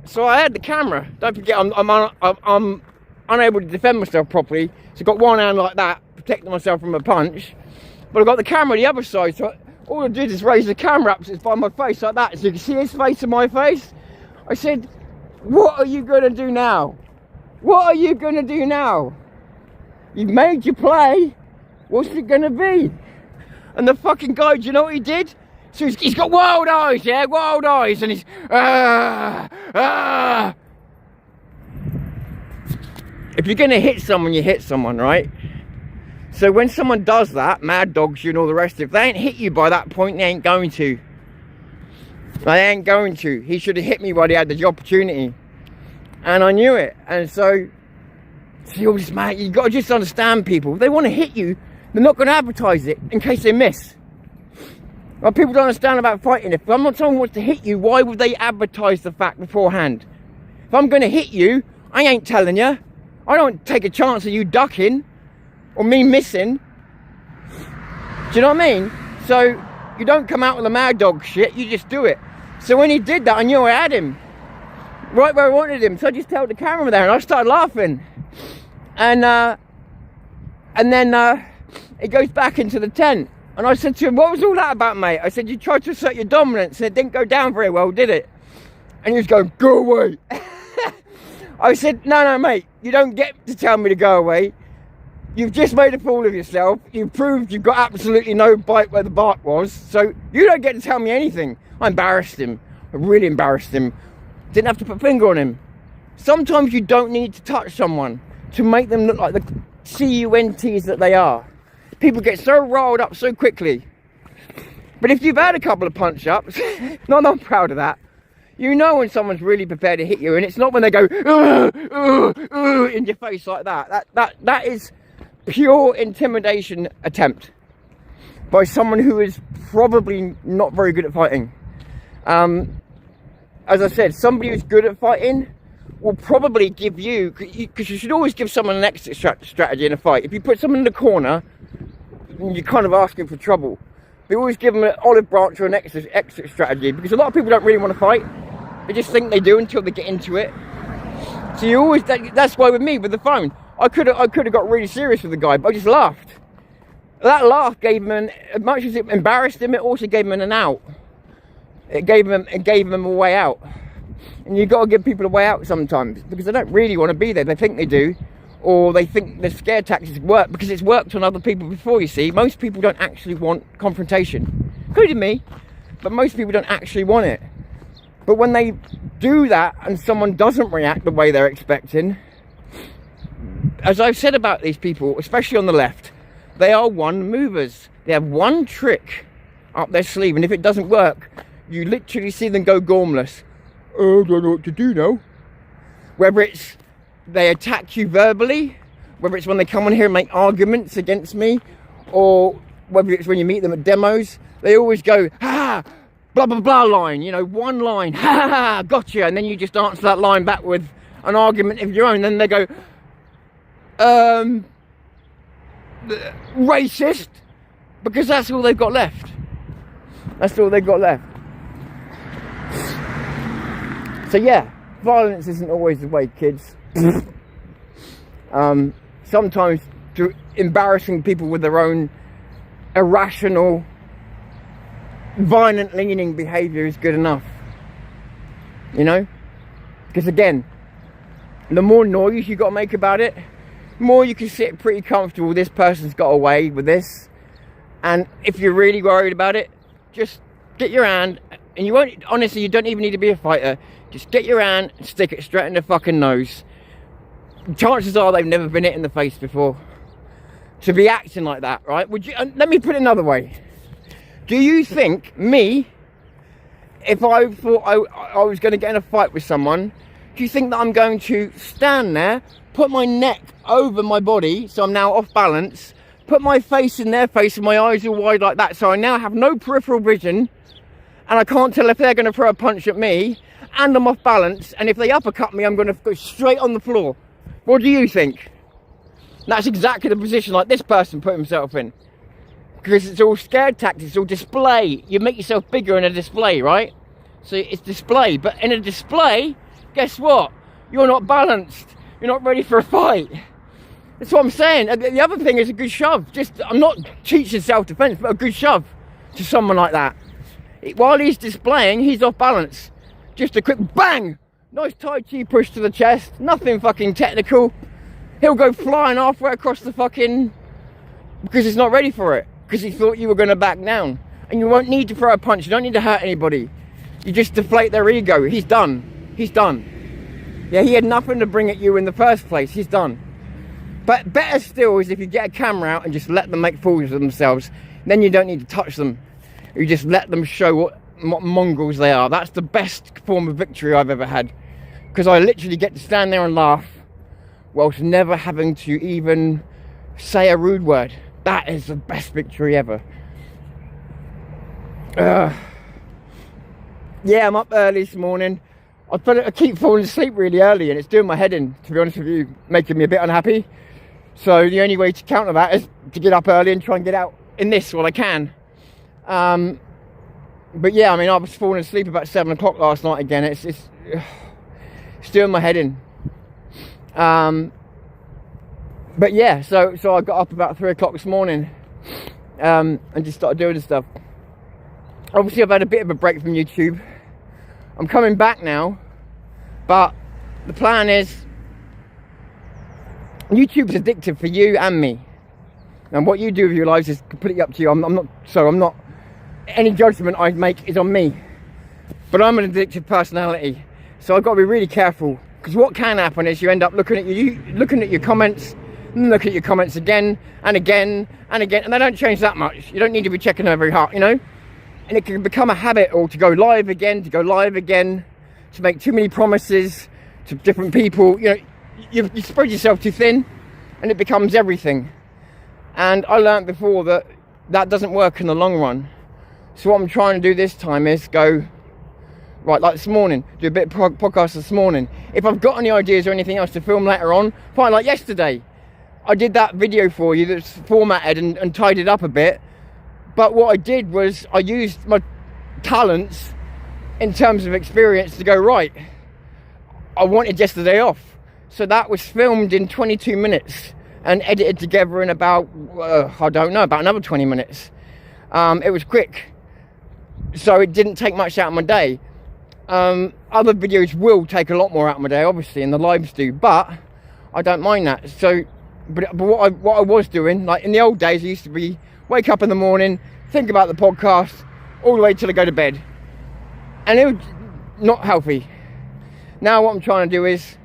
So I had the camera. Don't forget, I'm unable to defend myself properly. So I've got one hand like that, protecting myself from a punch. But I've got the camera on the other side, so all I did is raise the camera up to by my face like that, so you can see his face and my face. I said, what are you going to do now? What are you going to do now? You've made your play. What's it going to be? And the fucking guy, do you know what he did? So he's got wild eyes, yeah, wild eyes, and he's, If you're going to hit someone, you hit someone, right? So when someone does that, mad dogs you and all the rest of it, if they ain't hit you by that point, they ain't going to. They ain't going to. He should have hit me while he had the opportunity. And I knew it. And so you're just mad. You've got to just understand people. If they want to hit you, they're not going to advertise it in case they miss. Well, people don't understand about fighting. If someone wants to hit you, why would they advertise the fact beforehand? If I'm going to hit you, I ain't telling you. I don't take a chance of you ducking or me missing. Do you know what I mean? So you don't come out with a mad dog shit, you just do it. So when he did that, I knew I had him. Right where I wanted him. So I just held the camera there and I started laughing. And then he goes back into the tent. And I said to him, what was all that about, mate? I said, you tried to assert your dominance and it didn't go down very well, did it? And he was going, go away. I said, no, mate, you don't get to tell me to go away. You've just made a fool of yourself. You've proved you've got absolutely no bite where the bark was. So you don't get to tell me anything. I embarrassed him. I really embarrassed him. Didn't have to put a finger on him. Sometimes you don't need to touch someone to make them look like the CUNTs that they are. People get so riled up so quickly. But if you've had a couple of punch-ups, not that I'm proud of that, you know when someone's really prepared to hit you, and it's not when they go in your face like that. That is pure intimidation attempt by someone who is probably not very good at fighting. As I said, somebody who's good at fighting will probably give you, because you should always give someone an exit strategy in a fight. If you put someone in the corner, you're kind of asking for trouble. We always give them an olive branch or an exit strategy, because a lot of people don't really want to fight. They just think they do until they get into it. So you always, that's why with me, with the phone, I could have got really serious with the guy, but I just laughed. That laugh gave him as much as it embarrassed him, it also gave him an out. It gave him a way out. And you've got to give people a way out sometimes, because they don't really want to be there. They think they do, or they think the scare tactics work because it's worked on other people before, you see. Most people don't actually want confrontation, including me, but most people don't actually want it. But when they do that and someone doesn't react the way they're expecting, as I've said about these people, especially on the left, they are one movers. They have one trick up their sleeve, and if it doesn't work, you literally see them go gormless. Oh, I don't know what to do now. Whether it's they attack you verbally, whether it's when they come on here and make arguments against me, or whether it's when you meet them at demos, they always go, ha, blah, blah, blah line, you know, one line, ha, ha, ha, gotcha, and then you just answer that line back with an argument of your own, then they go, racist, because that's all they've got left. That's all they've got left. So yeah, violence isn't always the way, kids. Sometimes embarrassing people with their own irrational, violent leaning behaviour is good enough. You know? Because again, the more noise you got to make about it, more you can sit pretty comfortable. This person's got away with this. And if you're really worried about it, just get your hand, and you won't, honestly, you don't even need to be a fighter. Just get your hand and stick it straight in their fucking nose. Chances are they've never been hit in the face before. To be acting like that, right? Would you? Let me put it another way. Do you think me, if I thought I was going to get in a fight with someone, do you think that I'm going to stand there, put my neck over my body, so I'm now off balance, put my face in their face and my eyes are wide like that, so I now have no peripheral vision, and I can't tell if they're going to throw a punch at me, and I'm off balance, and if they uppercut me, I'm going to go straight on the floor? What do you think? That's exactly the position like this person put himself in. Because it's all scared tactics, it's all display. You make yourself bigger in a display, right? So it's display, but in a display, guess what? You're not balanced. You're not ready for a fight. That's what I'm saying. The other thing is a good shove. I'm not teaching self-defense, but a good shove to someone like that. While he's displaying, he's off balance. Just a quick bang! Nice Tai Chi push to the chest. Nothing fucking technical. He'll go flying halfway across the fucking... because he's not ready for it. Because he thought you were going to back down. And you won't need to throw a punch. You don't need to hurt anybody. You just deflate their ego. He's done. He's done. Yeah, he had nothing to bring at you in the first place. He's done. But better still is if you get a camera out and just let them make fools of themselves. Then you don't need to touch them. You just let them show what mongrels they are. That's the best form of victory I've ever had. Because I literally get to stand there and laugh whilst never having to even say a rude word. That is the best victory ever. Yeah, I'm up early this morning. I keep falling asleep really early, and it's doing my head in, to be honest with you, making me a bit unhappy. So the only way to counter that is to get up early and try and get out in this while I can. But yeah, I mean, I was falling asleep about 7 o'clock last night again. It's doing my head in. But yeah, so I got up about 3 o'clock this morning, and just started doing stuff. Obviously, I've had a bit of a break from YouTube. I'm coming back now, but the plan is YouTube's addictive for you and me. And what you do with your lives is completely up to you. I'm not. Any judgment I make is on me. But I'm an addictive personality, so I've got to be really careful. Because what can happen is you end up looking at your comments, and look at your comments again and again and again, and they don't change that much. You don't need to be checking them very hard, you know. And it can become a habit, or to go live again, to make too many promises to different people. You know, you spread yourself too thin, and it becomes everything. And I learned before that doesn't work in the long run. So what I'm trying to do this time is go, right, like this morning, do a bit of podcast this morning. If I've got any ideas or anything else to film later on, fine. Like yesterday, I did that video for you that's formatted and tidied up a bit. But what I did was I used my talents in terms of experience to go, right, I wanted yesterday off. So that was filmed in 22 minutes and edited together in about, I don't know, about another 20 minutes. It was quick. So it didn't take much out of my day. Other videos will take a lot more out of my day, obviously, and the lives do, but I don't mind that. So, but what I was doing, like in the old days, I used to be wake up in the morning, think about the podcast, all the way till I go to bed, and it was not healthy. Now what I'm trying to do is,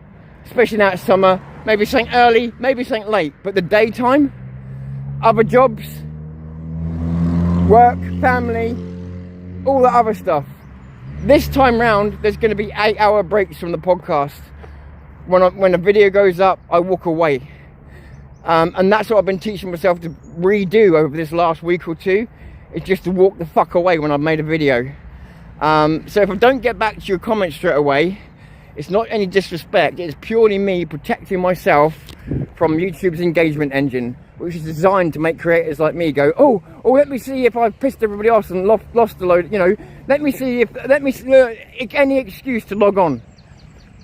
especially now it's summer, maybe something early, maybe something late, but the daytime, other jobs, work, family, all that other stuff. This time round, there's going to be 8-hour breaks from the podcast. When a video goes up, I walk away. And that's what I've been teaching myself to redo over this last week or two. It's just to walk the fuck away when I've made a video. So if I don't get back to your comments straight away, it's not any disrespect. It's purely me protecting myself from YouTube's engagement engine, which is designed to make creators like me go, oh, let me see if I've pissed everybody off and lost a load, you know, let me see any excuse to log on.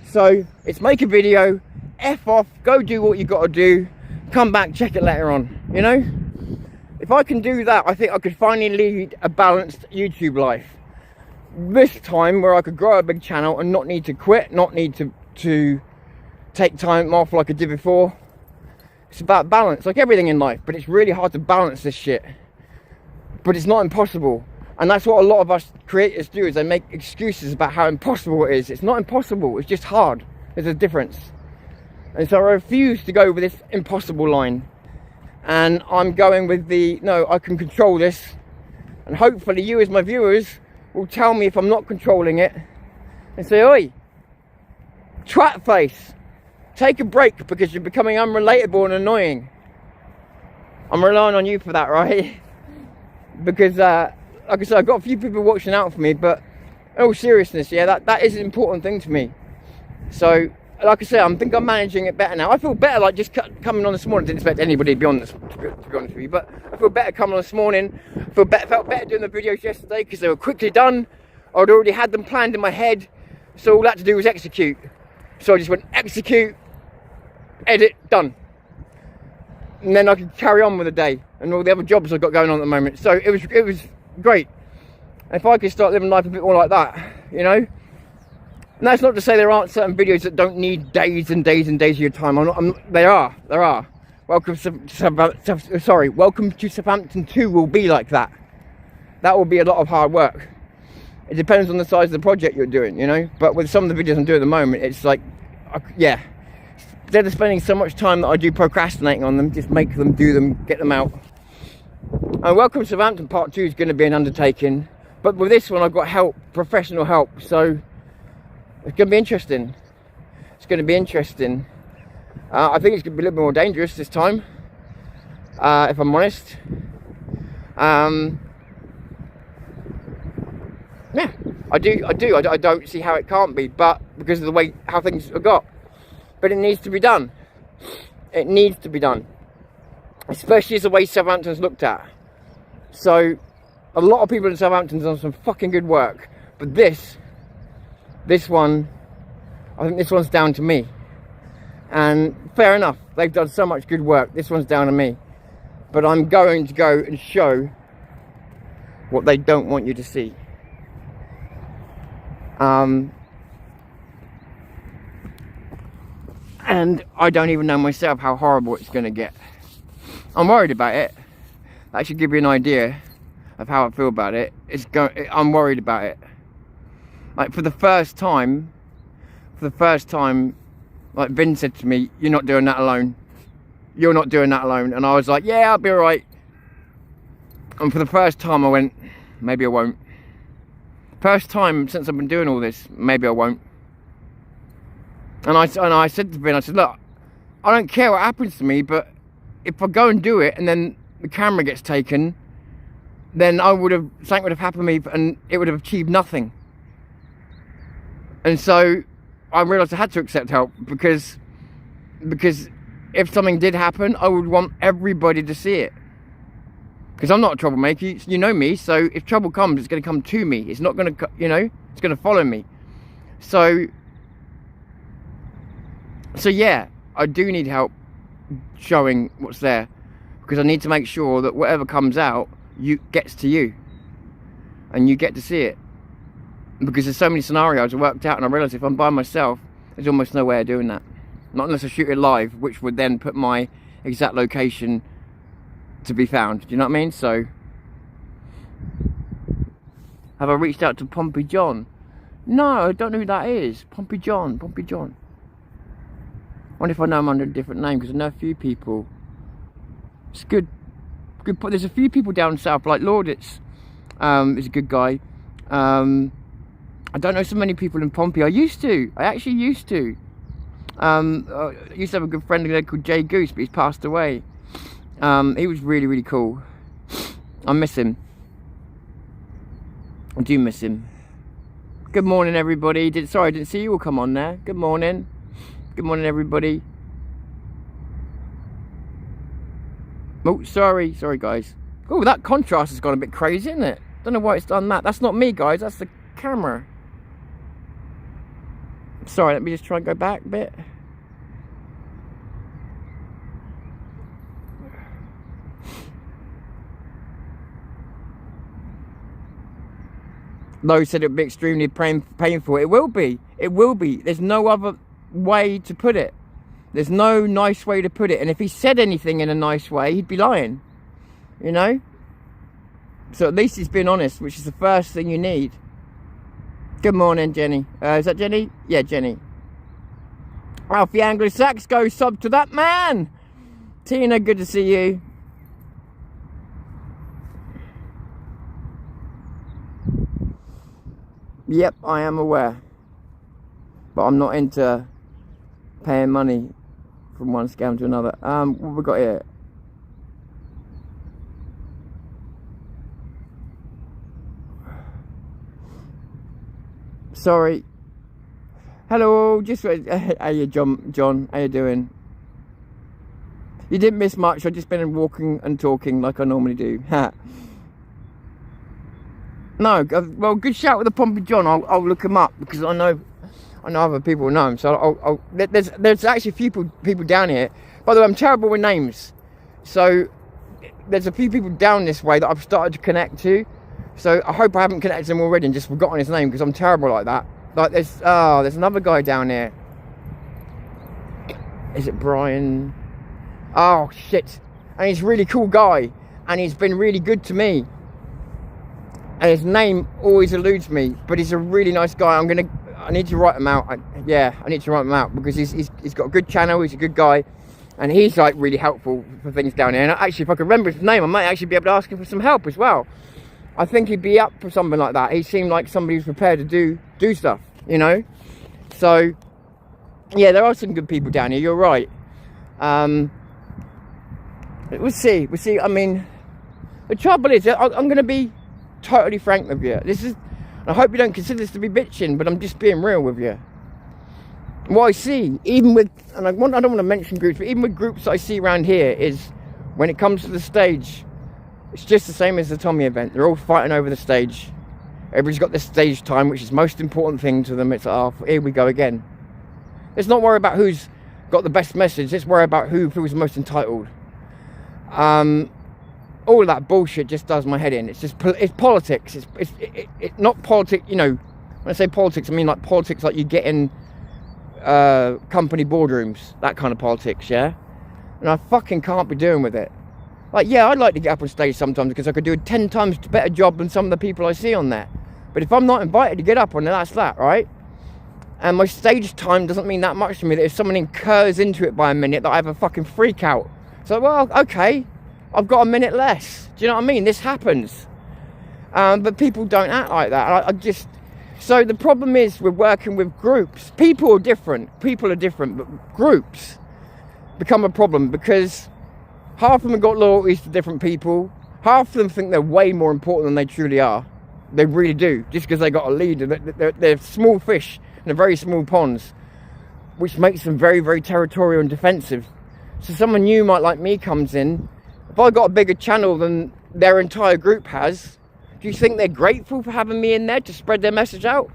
So it's make a video, F off, go do what you got to do, come back, check it later on, you know. If I can do that, I think I could finally lead a balanced YouTube life. This time where I could grow a big channel and not need to quit, not need to take time off like I did before. It's about balance, like everything in life, but it's really hard to balance this shit. But it's not impossible. And that's what a lot of us creators do, is they make excuses about how impossible it is. It's not impossible, it's just hard. There's a difference. And so I refuse to go with this impossible line. And I'm going with no, I can control this. And hopefully you as my viewers will tell me if I'm not controlling it. And say, oi, twat face. Take a break because you're becoming unrelatable and annoying. I'm relying on you for that, right? Because, like I said, I've got a few people watching out for me, but in all seriousness, yeah, that is an important thing to me. So, like I said, I think I'm managing it better now. I feel better, like, just coming on this morning. I didn't expect anybody to be on this, to be honest with you, but I feel better coming on this morning. Felt better doing the videos yesterday because they were quickly done. I'd already had them planned in my head, so all I had to do was execute. So I just went execute, edit, done. And then I could carry on with the day and all the other jobs I've got going on at the moment. So it was great. And if I could start living life a bit more like that, you know. And that's not to say there aren't certain videos that don't need days and days and days of your time. There are. Welcome to Southampton 2 will be like that. That will be a lot of hard work. It depends on the size of the project you're doing, you know. But with some of the videos I'm doing at the moment, it's like, yeah. Instead of spending so much time that I do procrastinating on them, just make them, do them, get them out. And Welcome to Southampton Part 2 is going to be an undertaking. But with this one, I've got help, professional help. So it's going to be interesting. It's going to be interesting. I think it's going to be a little bit more dangerous this time, if I'm honest. Yeah, I do. I don't see how it can't be, but because of the way how things have got. But it needs to be done. It needs to be done, especially as the way Southampton's looked at. So, a lot of people in Southampton's done some fucking good work, but this one, I think this one's down to me. And fair enough, they've done so much good work. This one's down to me, but I'm going to go and show what they don't want you to see. And I don't even know myself how horrible it's going to get. I'm worried about it. That should give you an idea of how I feel about it. I'm worried about it. Like for the first time, like Vin said to me, "You're not doing that alone. You're not doing that alone." And I was like, "Yeah, I'll be alright." And for the first time I went, maybe I won't. First time since I've been doing all this, maybe I won't. And I said to Vin, I said, "Look, I don't care what happens to me, but if I go and do it and then the camera gets taken, then something would have happened to me and it would have achieved nothing." And so I realised I had to accept help because if something did happen, I would want everybody to see it. Because I'm not a troublemaker, you know me, so if trouble comes, it's going to come to me. It's not going to, it's going to follow me. So yeah, I do need help showing what's there. Because I need to make sure that whatever comes out, gets to you. And you get to see it. Because there's so many scenarios I worked out, and I realised if I'm by myself, there's almost no way of doing that. Not unless I shoot it live, which would then put my exact location to be found. Do you know what I mean? So, have I reached out to Pompey John? No, I don't know who that is. Pompey John. I wonder if I know him under a different name, because I know a few people. It's good. There's a few people down south, like Lauditz. Is a good guy. I don't know so many people in Pompey. I actually used to. I used to have a good friend called Jay Goose, but he's passed away. He was really, really cool. I miss him. I do miss him. Good morning, everybody. Sorry, I didn't see you all come on there. Good morning. Good morning, everybody. Oh, sorry, guys. Oh, that contrast has gone a bit crazy, isn't it? Don't know why it's done that. That's not me, guys. That's the camera. Sorry, let me just try and go back a bit. Lowe said it would be extremely painful. It will be. It will be. There's no other way to put it. There's no nice way to put it. And if he said anything in a nice way, he'd be lying. You know? So at least he's been honest, which is the first thing you need. Good morning, Jenny. Is that Jenny? Yeah, Jenny. Alfie Anglo-Sax, go sub to that man. Tina, good to see you. Yep, I am aware. But I'm not into paying money from one scam to another. What have we got here? Sorry. Hello, how you, John? How you doing? You didn't miss much. I've just been walking and talking like I normally do. No, well, good shout with the Pompey John. I'll look him up because I know other people know him. So there's actually a few people down here. By the way, I'm terrible with names. So there's a few people down this way that I've started to connect to. So I hope I haven't connected him already and just forgotten his name, because I'm terrible like that. Like there's another guy down here. Is it Brian? Oh shit! And he's a really cool guy, and he's been really good to me. And his name always eludes me, but he's a really nice guy. I need to write him out. I need to write him out because he's got a good channel. He's a good guy, and he's like really helpful for things down here. And actually, if I could remember his name, I might actually be able to ask him for some help as well. I think he'd be up for something like that. He seemed like somebody who's prepared to do stuff, you know. So yeah, there are some good people down here. You're right. We'll see. I mean, the trouble is, I'm going to be totally frank with you. And I hope you don't consider this to be bitching, but I'm just being real with you. What I see, even with, and I don't want to mention groups, but even with groups I see around here, is when it comes to the stage, it's just the same as the Tommy event. They're all fighting over the stage. Everybody's got their stage time, which is the most important thing to them. It's, oh, here we go again. Let's not worry about who's got the best message. Let's worry about who feels most entitled. All of that bullshit just does my head in. It's just, it's politics. It's not politics, you know, when I say politics, I mean like politics like you get in company boardrooms, that kind of politics, yeah? And I fucking can't be doing with it. Like, yeah, I'd like to get up on stage sometimes because I could do a 10 times better job than some of the people I see on there. But if I'm not invited to get up on there, that's that, right? And my stage time doesn't mean that much to me that if someone incurs into it by a minute that I have a fucking freak out. So, well, okay, I've got a minute less. Do you know what I mean? This happens. But people don't act like that. I just... So the problem is we're working with groups. People are different, but groups become a problem because half of them have got loyalties to different people. Half of them think they're way more important than they truly are. They really do, just because they got a leader. They're small fish in a very small ponds, which makes them very, very territorial and defensive. So someone new, might like me, comes in. If I got a bigger channel than their entire group has, do you think they're grateful for having me in there to spread their message out?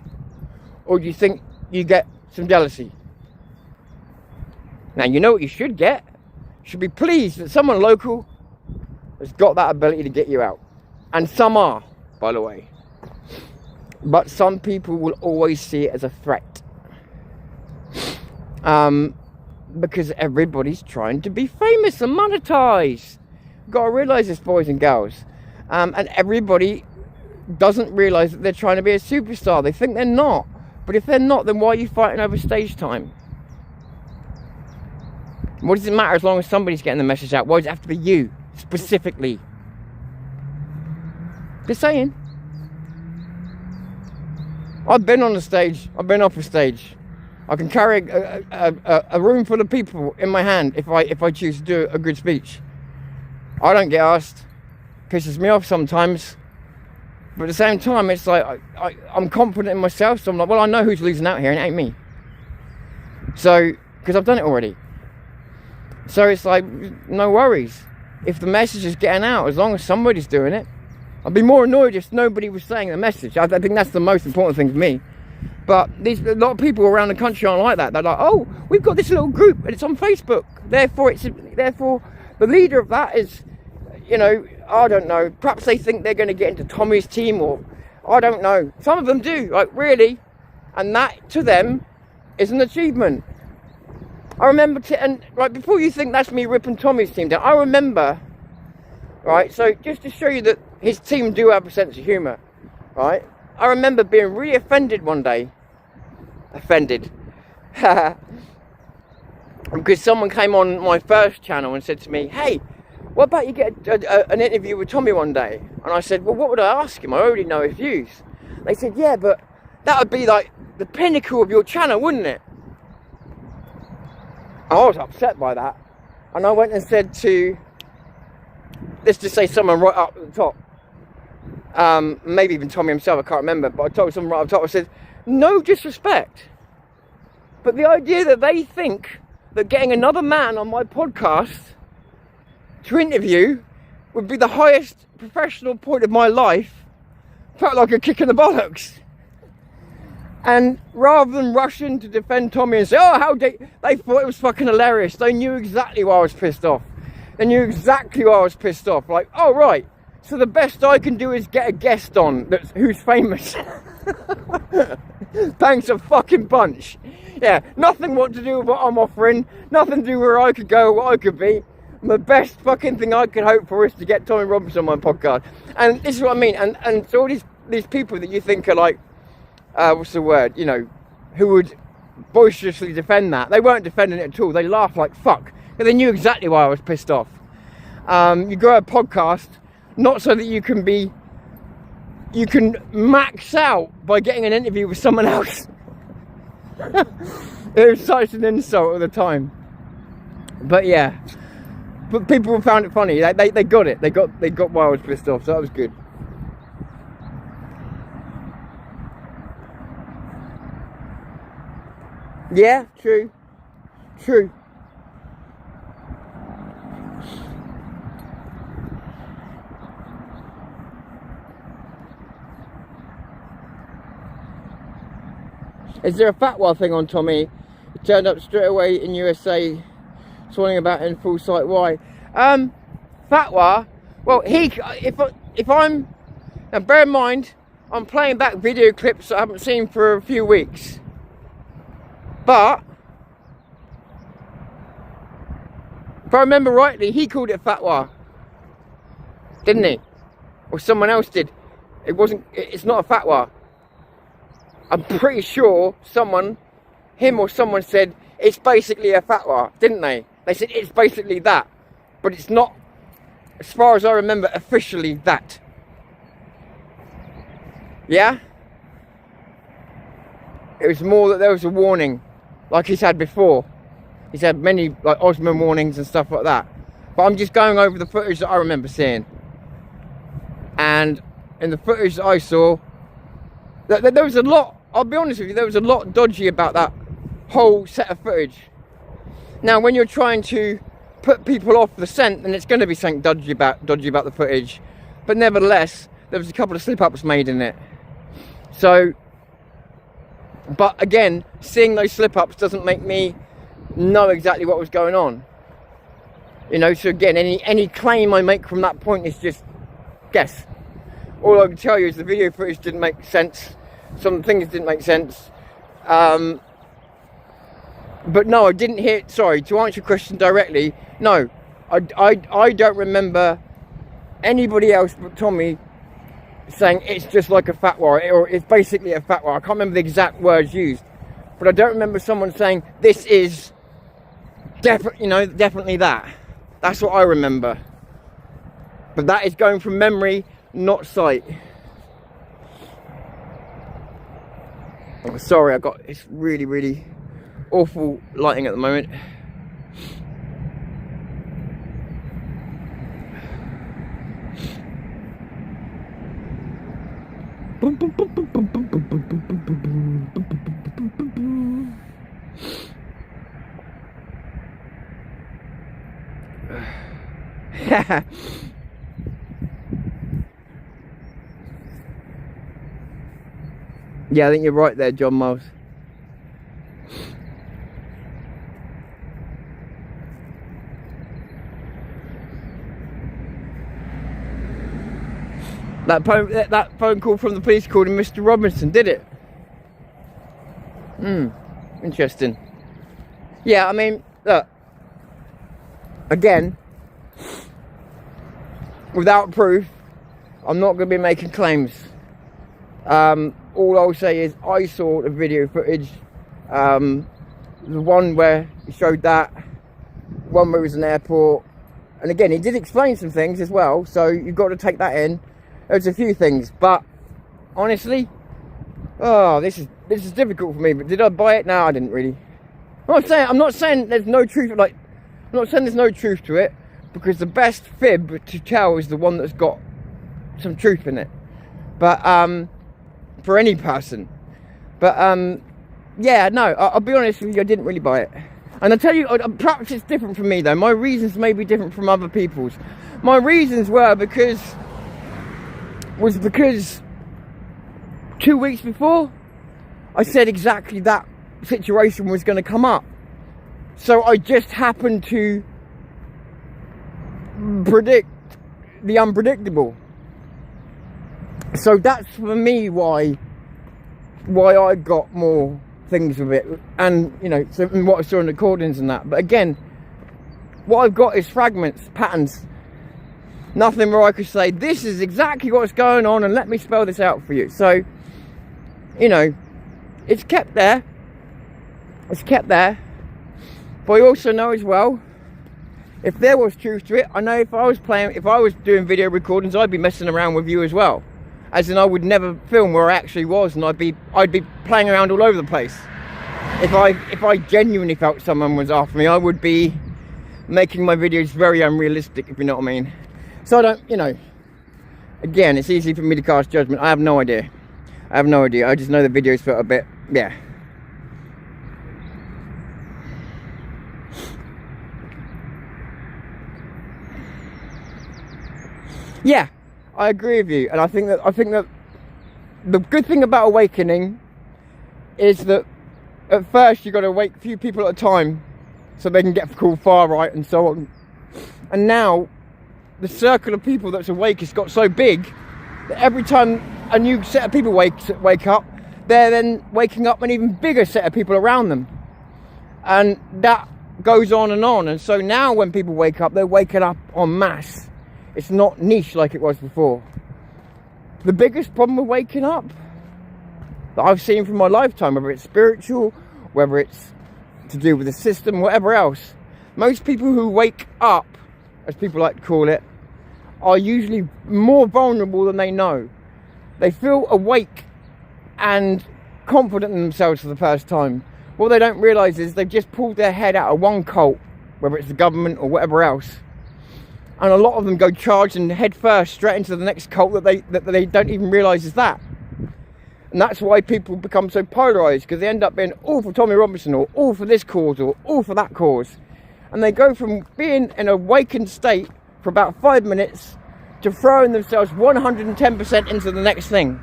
Or do you think you get some jealousy? Now, you know what you should get? You should be pleased that someone local has got that ability to get you out. And some are, by the way. But some people will always see it as a threat. Because everybody's trying to be famous and monetized. You've got to realise this, boys and girls. And everybody doesn't realise that they're trying to be a superstar. They think they're not. But if they're not, then why are you fighting over stage time? What does it matter as long as somebody's getting the message out? Why does it have to be you, specifically? Just saying. I've been on the stage. I've been off the stage. I can carry a room full of people in my hand if I choose to do a good speech. I don't get asked. Pisses me off sometimes. But at the same time, it's like, I'm confident in myself. So I'm like, well, I know who's losing out here and it ain't me. So, because I've done it already. So it's like, no worries. If the message is getting out, as long as somebody's doing it. I'd be more annoyed if nobody was saying the message. I think that's the most important thing for me. But a lot of people around the country aren't like that. They're like, oh, we've got this little group and it's on Facebook. Therefore, the leader of that is, you know, I don't know. Perhaps they think they're going to get into Tommy's team, or I don't know. Some of them do, like, really. And that, to them, is an achievement. I remember, and like, before you think that's me ripping Tommy's team down, I remember, right, so just to show you that his team do have a sense of humour, right, I remember being really offended one day. Offended. Because someone came on my first channel and said to me, hey, what about you get an interview with Tommy one day? And I said, well, what would I ask him? I already know his views. They said, yeah, but that would be like the pinnacle of your channel, wouldn't it? I was upset by that. And I went and said to, let's just say someone right up at the top, maybe even Tommy himself, I can't remember, but I told someone right up top, I said, no disrespect, but the idea that they think that getting another man on my podcast to interview would be the highest professional point of my life felt like a kick in the bollocks. And rather than rush in to defend Tommy and say, oh, how they thought it was fucking hilarious. They knew exactly why I was pissed off. They knew exactly why I was pissed off. Like, oh, right. So the best I can do is get a guest on who's famous. Thanks a fucking bunch. Yeah, nothing what to do with what I'm offering. Nothing to do where I could go or what I could be. The best fucking thing I could hope for is to get Tommy Robinson on my podcast. And this is what I mean. And so all these people that you think are like, what's the word, you know, who would boisterously defend that. They weren't defending it at all. They laughed like fuck. But they knew exactly why I was pissed off. You grow a podcast, not so that you can max out by getting an interview with someone else. It was such an insult at the time. But yeah. But people found it funny. They got it. They got why I was pissed off, so that was good. Yeah, true. True. Is there a fatwa thing on Tommy? It turned up straight away in USA, swanning about in full sight. Why? Fatwa. Well, if I'm now, bear in mind, I'm playing back video clips I haven't seen for a few weeks. But if I remember rightly, he called it fatwa, didn't he? Or someone else did. It wasn't. It's not a fatwa. I'm pretty sure him or someone said it's basically a fatwa, didn't they? They said it's basically that, but it's not, as far as I remember, officially that. Yeah? It was more that there was a warning, like he's had before. He's had many like Osman warnings and stuff like that. But I'm just going over the footage that I remember seeing. And in the footage that I saw, there was a lot, I'll be honest with you, there was a lot dodgy about that whole set of footage. Now, when you're trying to put people off the scent, then it's going to be something dodgy about the footage. But nevertheless, there was a couple of slip-ups made in it. So, but again, seeing those slip-ups doesn't make me know exactly what was going on. You know, so again, any claim I make from that point is just guess. All I can tell you is the video footage didn't make sense. Some things didn't make sense. But no, I didn't hear, sorry, to answer your question directly, no, I don't remember anybody else but Tommy saying it's just like a fatwa, or it's basically a fatwa. I can't remember the exact words used, but I don't remember someone saying this is definitely that. That's what I remember. But that is going from memory, not sight. Oh, sorry, it's really, really awful lighting at the moment. Yeah, I think you're right there, John Miles. That phone call from the police called him Mr. Robinson, did it? Interesting. Yeah, I mean, look. Again, without proof, I'm not going to be making claims. All I'll say is I saw the video footage. The one where he showed that, one where he was in the airport, and again, he did explain some things as well, so you've got to take that in. There's a few things, but honestly, oh, this is difficult for me. But did I buy it? No, I didn't really. I'm not saying there's no truth. Like, I'm not saying there's no truth to it, because the best fib to tell is the one that's got some truth in it. But for any person. But yeah, no. I'll be honest with you. I didn't really buy it. And I tell you, perhaps it's different from me though. My reasons may be different from other people's. My reasons was because 2 weeks before I said exactly that situation was going to come up, so I just happened to predict the unpredictable. So that's for me why I got more things with it, and you know, so what I saw in the recordings and that. But again, what I've got is fragments, patterns. Nothing where I could say, this is exactly what's going on and let me spell this out for you. So, you know, it's kept there. It's kept there. But I also know as well, if there was truth to it, I know if I was doing video recordings, I'd be messing around with you as well. As in, I would never film where I actually was, and I'd be playing around all over the place. If I genuinely felt someone was after me, I would be making my videos very unrealistic, if you know what I mean. So I don't, you know, again, it's easy for me to cast judgment. I have no idea. I just know the videos felt a bit, yeah. Yeah, I agree with you, and I think that the good thing about awakening is that at first you got to wake a few people at a time so they can get called far right and so on. And now the circle of people that's awake has got so big that every time a new set of people wake up, they're then waking up an even bigger set of people around them, and that goes on. And so now when people wake up, they're waking up en masse. It's not niche like it was before. The biggest problem with waking up that I've seen from my lifetime, whether it's spiritual, whether it's to do with the system, whatever else, most people who wake up, as people like to call it, are usually more vulnerable than they know. They feel awake and confident in themselves for the first time. What they don't realise is they've just pulled their head out of one cult, whether it's the government or whatever else, and a lot of them go charging head first straight into the next cult that they don't even realise is that. And that's why people become so polarised, because they end up being all for Tommy Robinson, or all for this cause, or all for that cause. And they go from being in an awakened state for about 5 minutes to throwing themselves 110% into the next thing.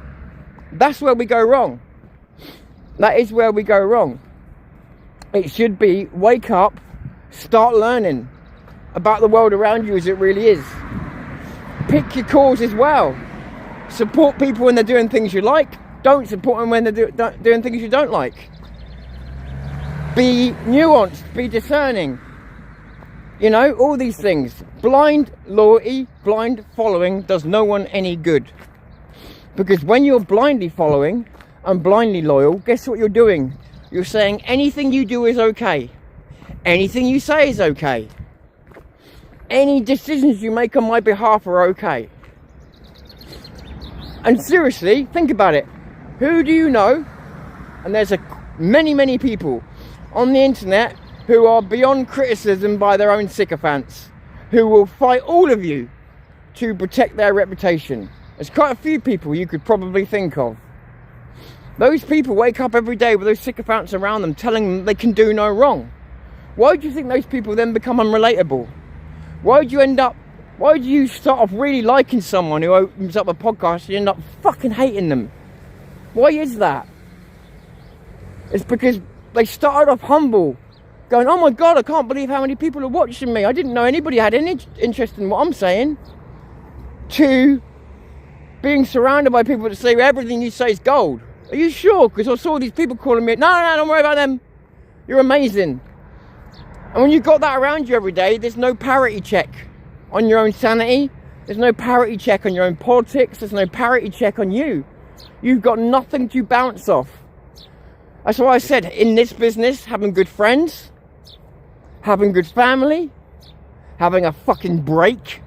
That's where we go wrong. That is where we go wrong. It should be wake up, start learning about the world around you as it really is. Pick your cause as well. Support people when they're doing things you like. Don't support them when they're doing things you don't like. Be nuanced, be discerning. You know, all these things. Blind loyalty, blind following does no one any good. Because when you're blindly following and blindly loyal, guess what you're doing? You're saying anything you do is okay. Anything you say is okay. Any decisions you make on my behalf are okay. And seriously, think about it. Who do you know? And there's many people on the internet who are beyond criticism by their own sycophants, who will fight all of you to protect their reputation. There's quite a few people you could probably think of. Those people wake up every day with those sycophants around them telling them they can do no wrong. Why do you think those people then become unrelatable? Why do you start off really liking someone who opens up a podcast and you end up fucking hating them? Why is that? It's because they started off humble, going, oh my God, I can't believe how many people are watching me. I didn't know anybody had any interest in what I'm saying. To being surrounded by people that say everything you say is gold. Are you sure? Because I saw these people calling me, no, don't worry about them. You're amazing. And when you've got that around you every day, there's no parity check on your own sanity. There's no parity check on your own politics. There's no parity check on you. You've got nothing to bounce off. That's why I said, in this business, having good friends, having good family, having a fucking break,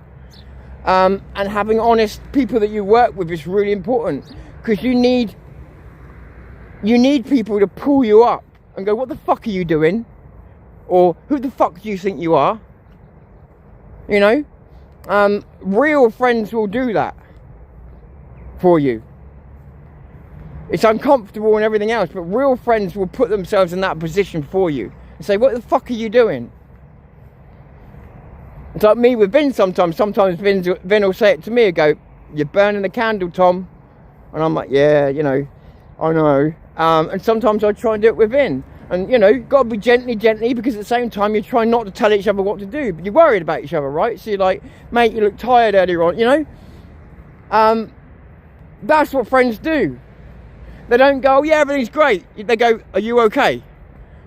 and having honest people that you work with is really important. Because you need people to pull you up and go, what the fuck are you doing? Or who the fuck do you think you are? You know? Real friends will do that for you. It's uncomfortable and everything else, but real friends will put themselves in that position for you and say, what the fuck are you doing? It's like me with Vin sometimes. Sometimes Vin will say it to me and go, you're burning the candle, Tom. And I'm like, yeah, you know, I know. And sometimes I try and do it with Vin. And, you know, you've got to be gently, because at the same time you're trying not to tell each other what to do. But you're worried about each other, right? So you're like, mate, you look tired earlier on, you know? That's what friends do. They don't go, oh, yeah, everything's great. They go, are you okay?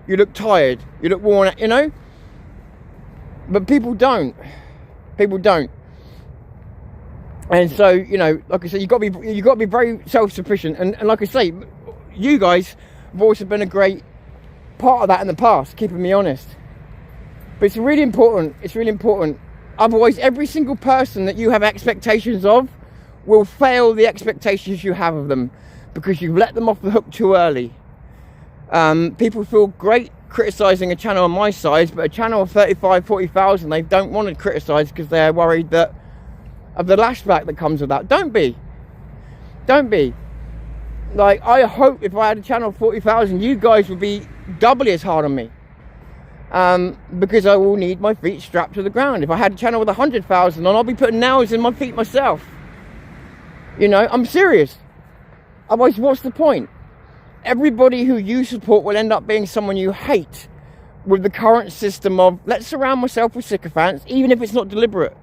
You look tired. You look worn out, you know? But people don't. People don't. And so, you know, like I said, you've got to be very self-sufficient. And like I say, you guys have also been a great part of that in the past, keeping me honest. But it's really important. It's really important. Otherwise, every single person that you have expectations of will fail the expectations you have of them, because you've let them off the hook too early. People feel great criticising a channel on my size, but a channel of 35, 40,000, they don't want to criticise because they're worried that of the lashback that comes with that. Don't be. Like, I hope if I had a channel of 40,000, you guys would be doubly as hard on me. because I will need my feet strapped to the ground. If I had a channel with 100,000 on, I'll be putting nails in my feet myself. You know, I'm serious. Otherwise, what's the point? Everybody who you support will end up being someone you hate, with the current system of, let's surround myself with sycophants, even if it's not deliberate.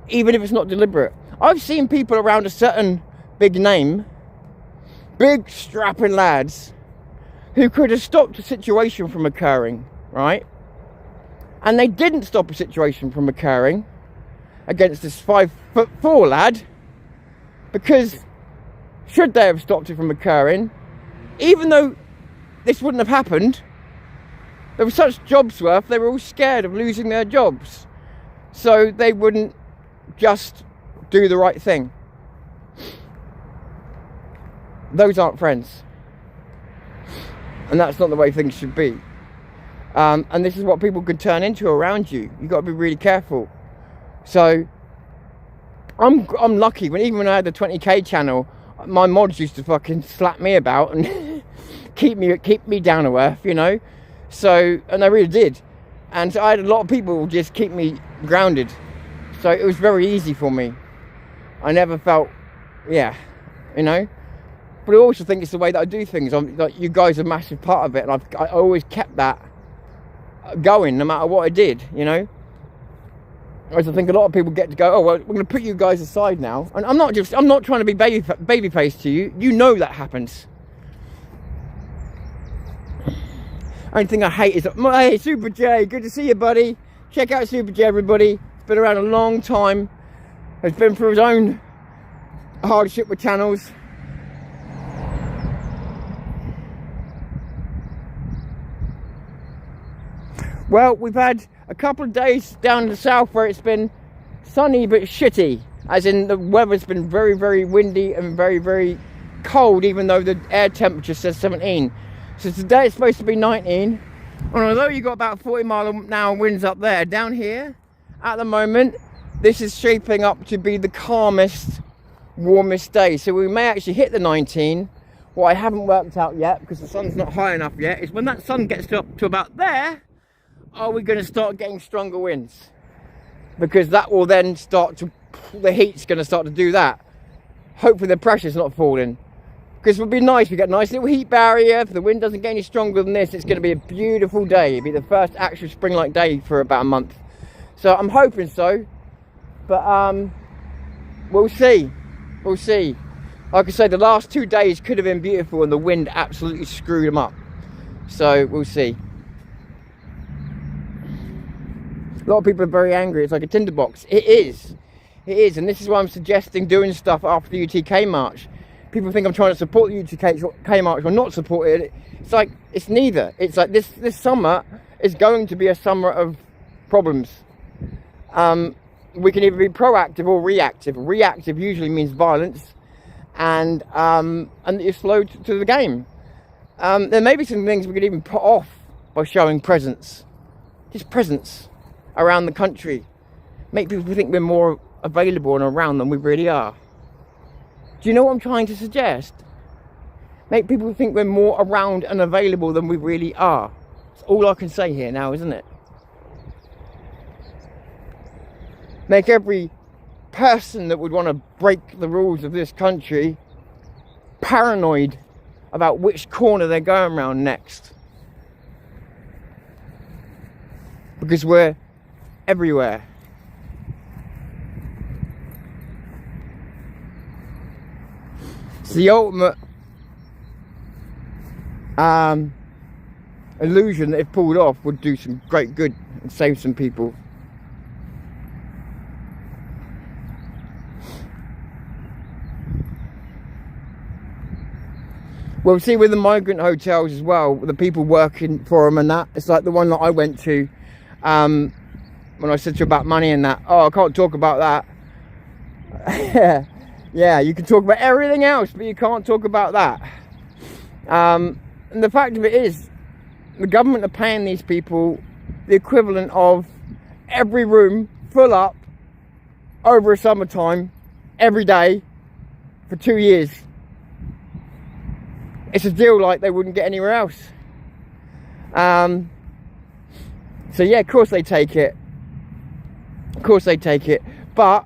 Even if it's not deliberate. I've seen people around a certain big name, big strapping lads, who could have stopped a situation from occurring, right? And they didn't stop a situation from occurring against this 5'4" lad, because should they have stopped it from occurring, even though this wouldn't have happened, there was such jobs worth, they were all scared of losing their jobs, so they wouldn't just do the right thing. Those aren't friends, and that's not the way things should be. And this is what people can turn into around you. You've got to be really careful. So I'm lucky, even when I had the 20k channel, my mods used to fucking slap me about and keep me down to earth, you know. So, and they really did. And so I had a lot of people just keep me grounded. So it was very easy for me. I never felt, yeah, you know. But I also think it's the way that I do things. Like, you guys are a massive part of it, and I always kept that going no matter what I did, you know. Whereas I think a lot of people get to go, oh well, we're going to put you guys aside now, and I'm not trying to be baby face to you. You know that happens. Only thing I hate is, hey, Super J, good to see you, buddy. Check out Super J, everybody. He's been around a long time. Has been through his own hardship with channels. Well, we've had a couple of days down in the south where it's been sunny but shitty, as in the weather's been very, very windy and very, very cold, even though the air temperature says 17. So today it's supposed to be 19, and although you got about 40-mile-an-hour winds up there, down here at the moment this is shaping up to be the calmest, warmest day. So we may actually hit the 19. What I haven't worked out yet, because the sun's not high enough yet, is when that sun gets up to about there, are we going to start getting stronger winds? Because that will then start to, the heat's going to start to do that. Hopefully the pressure's not falling. Because it would be nice, we get a nice little heat barrier. If the wind doesn't get any stronger than this, it's going to be a beautiful day. It'll be the first actual spring-like day for about a month. So I'm hoping so. But we'll see. We'll see. Like I said, the last 2 days could have been beautiful and the wind absolutely screwed them up. So we'll see. A lot of people are very angry. It's like a tinderbox. It is. It is. And this is why I'm suggesting doing stuff after the UTK march. People think I'm trying to support the UTK march or not support it. It's like, it's neither. It's like this summer is going to be a summer of problems. We can either be proactive or reactive. Reactive usually means violence, and you're slow to the game. There may be some things we could even put off by showing presence. Just presence around the country. Make people think we're more available and around than we really are. Do you know what I'm trying to suggest? Make people think we're more around and available than we really are. That's all I can say here now, isn't it? Make every person that would want to break the rules of this country paranoid about which corner they're going around next. Because we're everywhere. It's the ultimate illusion that if pulled off would do some great good and save some people. Well, see, with the migrant hotels as well, the people working for them and that, it's like the one that I went to when I said to you about money and that. Oh, I can't talk about that. Yeah, you can talk about everything else, but you can't talk about that. And the fact of it is, the government are paying these people the equivalent of every room full up over a summertime, every day, for 2 years. It's a deal like they wouldn't get anywhere else. So yeah, of course they take it. Of course they take it. But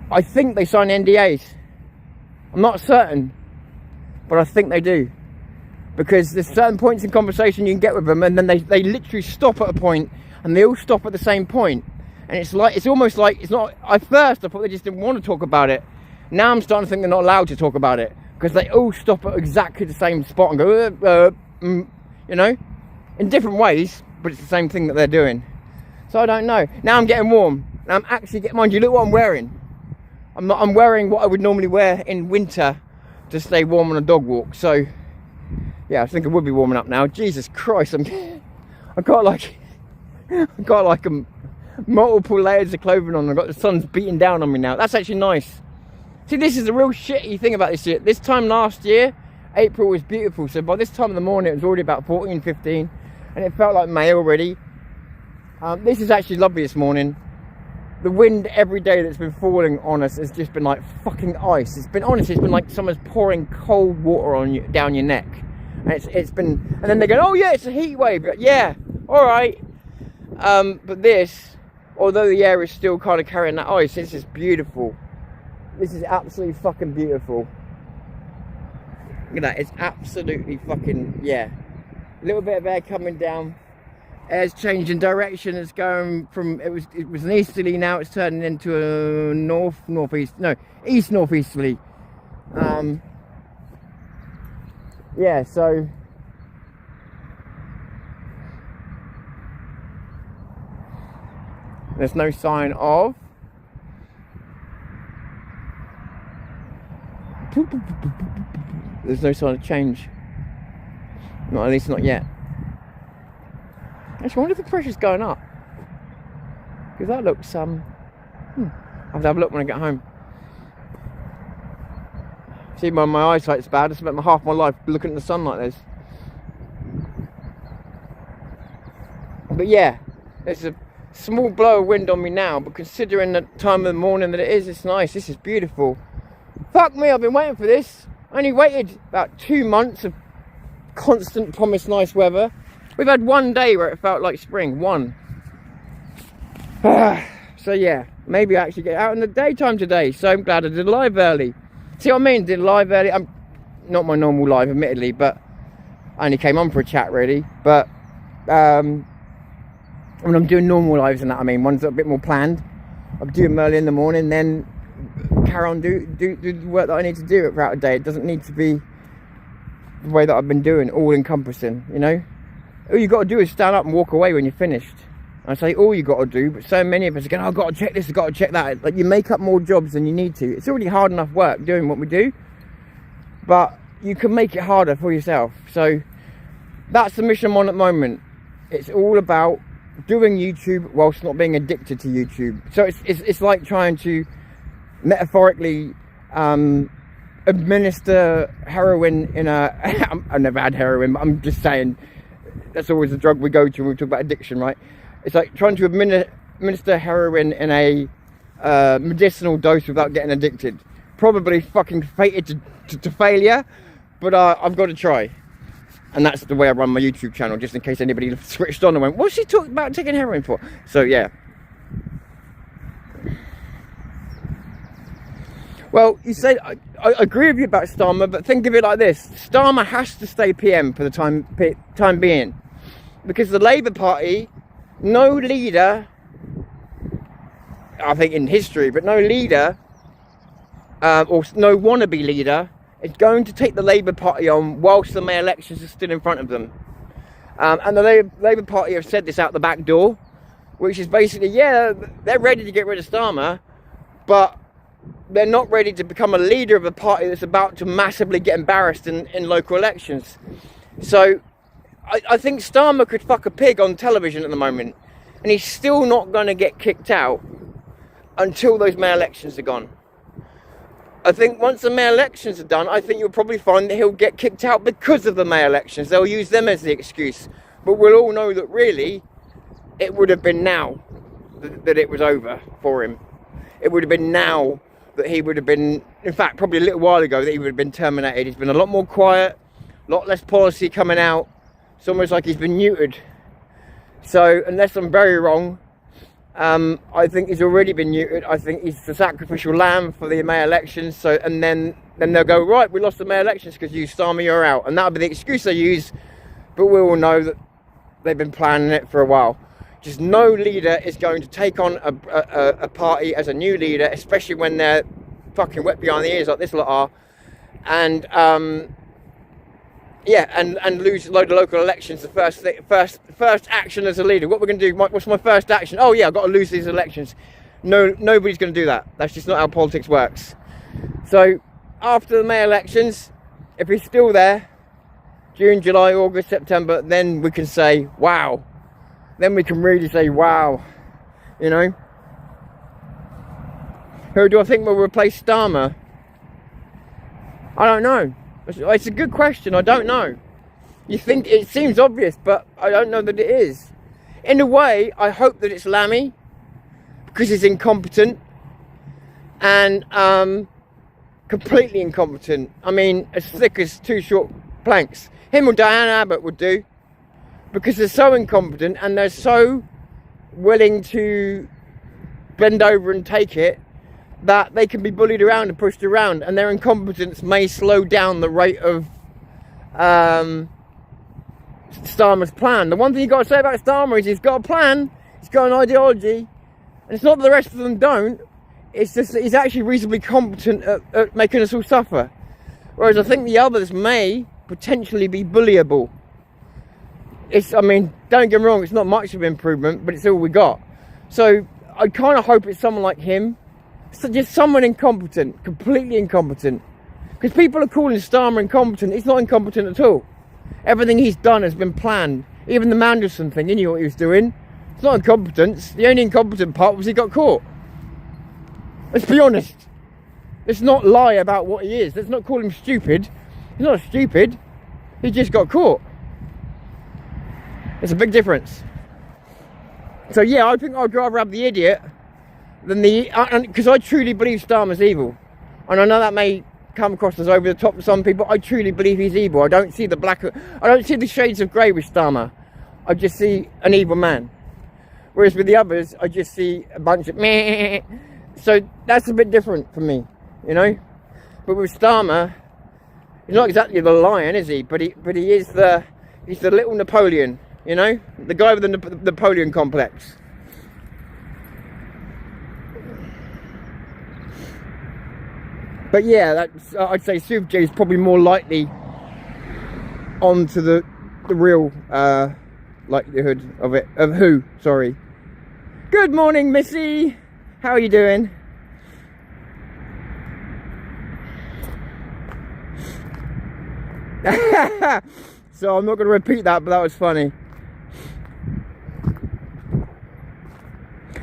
I think they sign NDAs. I'm not certain, but I think they do. Because there's certain points in conversation you can get with them, and then they literally stop at a point, and they all stop at the same point. And it's almost like, it's not, at first I thought they just didn't want to talk about it. Now I'm starting to think they're not allowed to talk about it, because they all stop at exactly the same spot and go, you know, in different ways, but it's the same thing that they're doing. So I don't know. Now I'm getting warm. Now I'm actually getting, mind you, look what I'm wearing. I'm wearing what I would normally wear in winter to stay warm on a dog walk. So yeah, I think I would be warming up now. Jesus Christ, I've got like multiple layers of clothing on. I've got the sun's beating down on me now. That's actually nice. See, this is the real shitty thing about this year. This time last year, April was beautiful. So by this time in the morning, it was already about 14, 15. And it felt like May already. This is actually lovely this morning. The wind every day that's been falling on us has just been like fucking ice. It's been, honestly, it's been like someone's pouring cold water on you, down your neck. And it's been, and then they go, oh yeah, it's a heat wave. Like, yeah, all right. But this, although the air is still kind of carrying that ice, this is beautiful. This is absolutely fucking beautiful. Look at that, it's absolutely fucking, yeah. A little bit of air coming down. Air's changing direction. It's going from, it was an easterly, now it's turning into a east northeasterly. Yeah, so there's no sign of change. Not, at least not yet. Actually, I wonder if the pressure's going up. Because that looks, I'll have to have a look when I get home. See, my eyesight's bad. I spent half my life looking at the sun like this. But yeah, there's a small blow of wind on me now, but considering the time of the morning that it is, it's nice. This is beautiful. Fuck me, I've been waiting for this. I only waited about 2 months of constant promised nice weather. We've had one day where it felt like spring, one. So yeah, maybe I actually get out in the daytime today. So I'm glad I did live early. See what I mean? Did live early. I'm not my normal live, admittedly, but I only came on for a chat really. But when I'm doing normal lives and that, I mean, ones that are a bit more planned, I'll do them early in the morning, then carry on do the work that I need to do throughout the day. It doesn't need to be the way that I've been doing, all encompassing, you know. All you got to do is stand up and walk away when you're finished. I say all you got to do, but so many of us are going, oh, I've got to check this, I've got to check that. Like, you make up more jobs than you need to. It's already hard enough work doing what we do, but you can make it harder for yourself. So that's the mission I'm on at the moment. It's all about doing YouTube whilst not being addicted to YouTube. So it's like trying to metaphorically administer heroin in a I've never had heroin, but I'm just saying that's always the drug we go to when we talk about addiction, right? It's like trying to administer heroin in a medicinal dose without getting addicted. Probably fucking fated to failure, but I've got to try. And that's the way I run my YouTube channel, just in case anybody switched on and went, what's she talking about taking heroin for? So yeah. Well, you said, I agree with you about Starmer, but think of it like this. Starmer has to stay PM for the time being. Because the Labour Party, no leader, I think in history, but no leader, or no wannabe leader, is going to take the Labour Party on whilst the May elections are still in front of them. And the Labour Party have said this out the back door, which is basically, yeah, they're ready to get rid of Starmer, but they're not ready to become a leader of a party that's about to massively get embarrassed in local elections. So I think Starmer could fuck a pig on television at the moment, and he's still not going to get kicked out until those May elections are gone. I think once the May elections are done, I think you'll probably find that he'll get kicked out because of the May elections. They'll use them as the excuse. But we'll all know that really, it would have been now that it was over for him. It would have been now that he would have been, in fact, probably a little while ago, that he would have been terminated. He's been a lot more quiet, a lot less policy coming out. It's almost like he's been neutered. So unless I'm very wrong, I think he's already been neutered. I think he's the sacrificial lamb for the May elections. So and then they'll go, right, we lost the May elections because you Starmer, you're out, and that'll be the excuse they use. But we all know that they've been planning it for a while. Just no leader is going to take on a party as a new leader, especially when they're fucking wet behind the ears like this lot are, and yeah, and lose a load of local elections. The first action as a leader. What we're going to do? What's my first action? Oh yeah, I've got to lose these elections. No, nobody's going to do that. That's just not how politics works. So after the May elections, if he's still there, June, July, August, September, then we can say, wow. Then we can really say, wow. You know? Who do I think will replace Starmer? I don't know. It's a good question. I don't know. You think it seems obvious, but I don't know that it is. In a way, I hope that it's Lammy, because he's incompetent. And completely incompetent. I mean, as thick as two short planks. Him or Diane Abbott would do. Because they're so incompetent and they're so willing to bend over and take it that they can be bullied around and pushed around, and their incompetence may slow down the rate of Starmer's plan. The one thing you've got to say about Starmer is he's got a plan, he's got an ideology, and it's not that the rest of them don't, it's just that he's actually reasonably competent at making us all suffer. Whereas I think the others may potentially be bullyable. I mean, don't get me wrong, it's not much of an improvement, but it's all we got. So I kind of hope it's someone like him. So just someone incompetent, completely incompetent. Because people are calling Starmer incompetent. He's not incompetent at all. Everything he's done has been planned. Even the Mandelson thing, he knew what he was doing. It's not incompetence. The only incompetent part was he got caught. Let's be honest. Let's not lie about what he is. Let's not call him stupid. He's not stupid. He just got caught. There's a big difference. So yeah, I think I'd rather have the idiot than the... Because I truly believe Starmer's evil. And I know that may come across as over the top to some people. I truly believe he's evil. I don't see the I don't see the shades of grey with Starmer. I just see an evil man. Whereas with the others, I just see a bunch of meh. So that's a bit different for me, you know? But with Starmer, he's not exactly the lion, is he? But he is he's the little Napoleon. You know, the guy with the Napoleon complex. But yeah, that's I'd say Super J is probably more likely onto the real likelihood of it. Of who? Sorry. Good morning, Missy. How are you doing? So I'm not going to repeat that, but that was funny.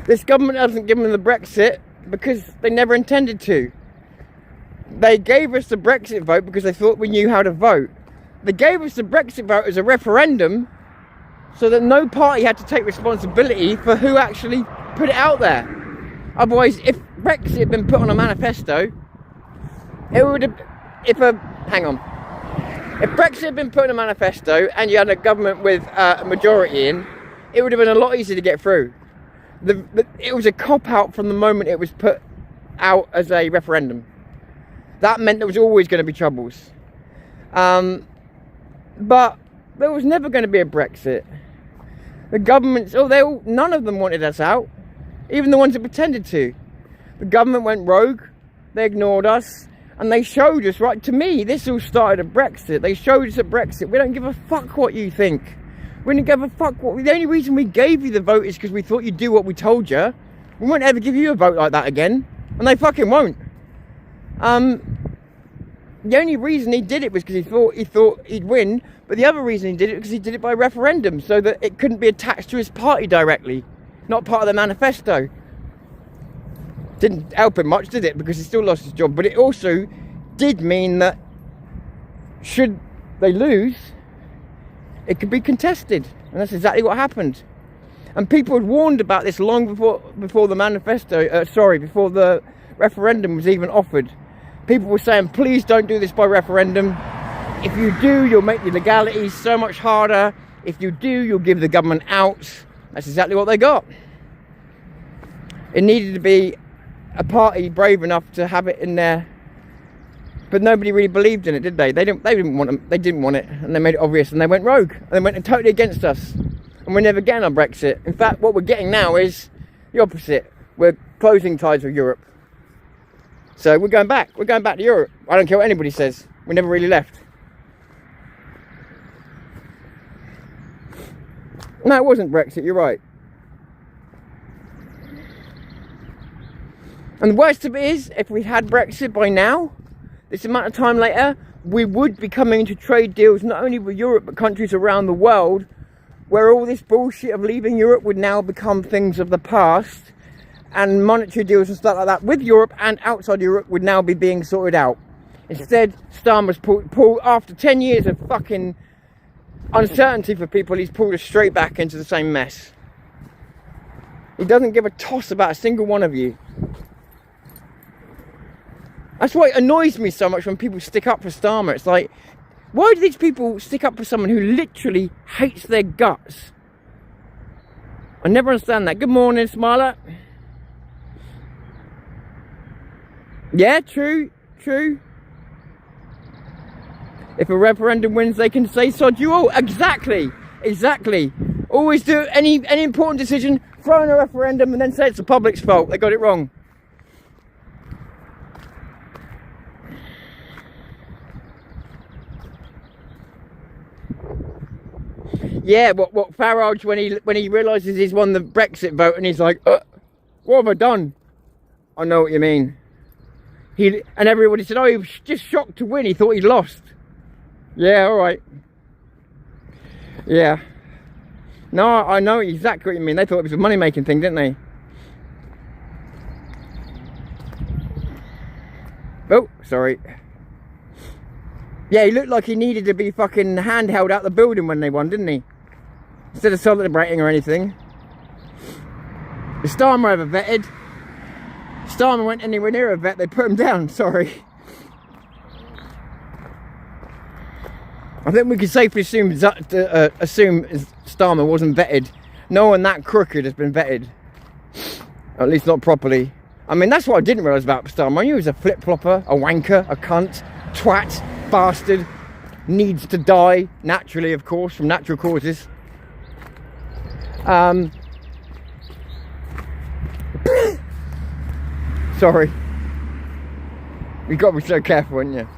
This government hasn't given them the Brexit because they never intended to. They gave us the Brexit vote because they thought we knew how to vote. They gave us the Brexit vote as a referendum so that no party had to take responsibility for who actually put it out there. Otherwise, if Brexit had been put on a manifesto, it would have... If Brexit had been put in a manifesto and you had a government with a majority in, it would have been a lot easier to get through. It was a cop-out from the moment it was put out as a referendum. That meant there was always going to be troubles. But there was never going to be a Brexit. The governments, none of them wanted us out. Even the ones that pretended to. The government went rogue. They ignored us. And they showed us, right, to me, this all started at Brexit. They showed us at Brexit, we don't give a fuck what you think. We don't give a fuck the only reason we gave you the vote is because we thought you'd do what we told you. We won't ever give you a vote like that again. And they fucking won't. The only reason he did it was because he thought he'd win. But the other reason he did it was because he did it by referendum. So that it couldn't be attached to his party directly. Not part of the manifesto. Didn't help him much, did it? Because he still lost his job. But it also did mean that should they lose, it could be contested. And that's exactly what happened. And people had warned about this long before the manifesto, before the referendum was even offered. People were saying, please don't do this by referendum. If you do, you'll make the legalities so much harder. If you do, you'll give the government outs. That's exactly what they got. It needed to be a party brave enough to have it in there, but nobody really believed in it, did they? They didn't want it, and they made it obvious, and they went rogue, and they went totally against us, and we're never getting on Brexit. In fact, what we're getting now is the opposite. We're closing ties with Europe. So we're going back. We're going back to Europe. I don't care what anybody says. We never really left. No, it wasn't Brexit. You're right. And the worst of it is, if we had Brexit by now, this amount of time later, we would be coming into trade deals not only with Europe, but countries around the world, where all this bullshit of leaving Europe would now become things of the past, and monetary deals and stuff like that with Europe and outside Europe would now be being sorted out. Instead, Starmer's pulled after 10 years of fucking uncertainty for people, he's pulled us straight back into the same mess. He doesn't give a toss about a single one of you. That's why it annoys me so much when people stick up for Starmer. It's like, why do these people stick up for someone who literally hates their guts? I never understand that. Good morning, Smiler. Yeah, true. If a referendum wins, they can say sod you all. Exactly. Always do any important decision, throw in a referendum and then say it's the public's fault. They got it wrong. Yeah, what Farage, when he realises he's won the Brexit vote and he's like, what have I done? I know what you mean. And everybody said, oh, he was just shocked to win. He thought he'd lost. Yeah, all right. Yeah. No, I know exactly what you mean. They thought it was a money-making thing, didn't they? Oh, sorry. Yeah, he looked like he needed to be fucking handheld out the building when they won, didn't he? Instead of celebrating or anything. The Starmer ever vetted. Starmer went anywhere near a vet, they put him down, sorry. I think we can safely assume Starmer wasn't vetted. No one that crooked has been vetted. At least not properly. I mean, that's what I didn't realise about Starmer. I knew he was a flip-flopper, a wanker, a cunt, twat, bastard, needs to die, naturally, of course, from natural causes. Sorry. You've got to be so careful, haven't you?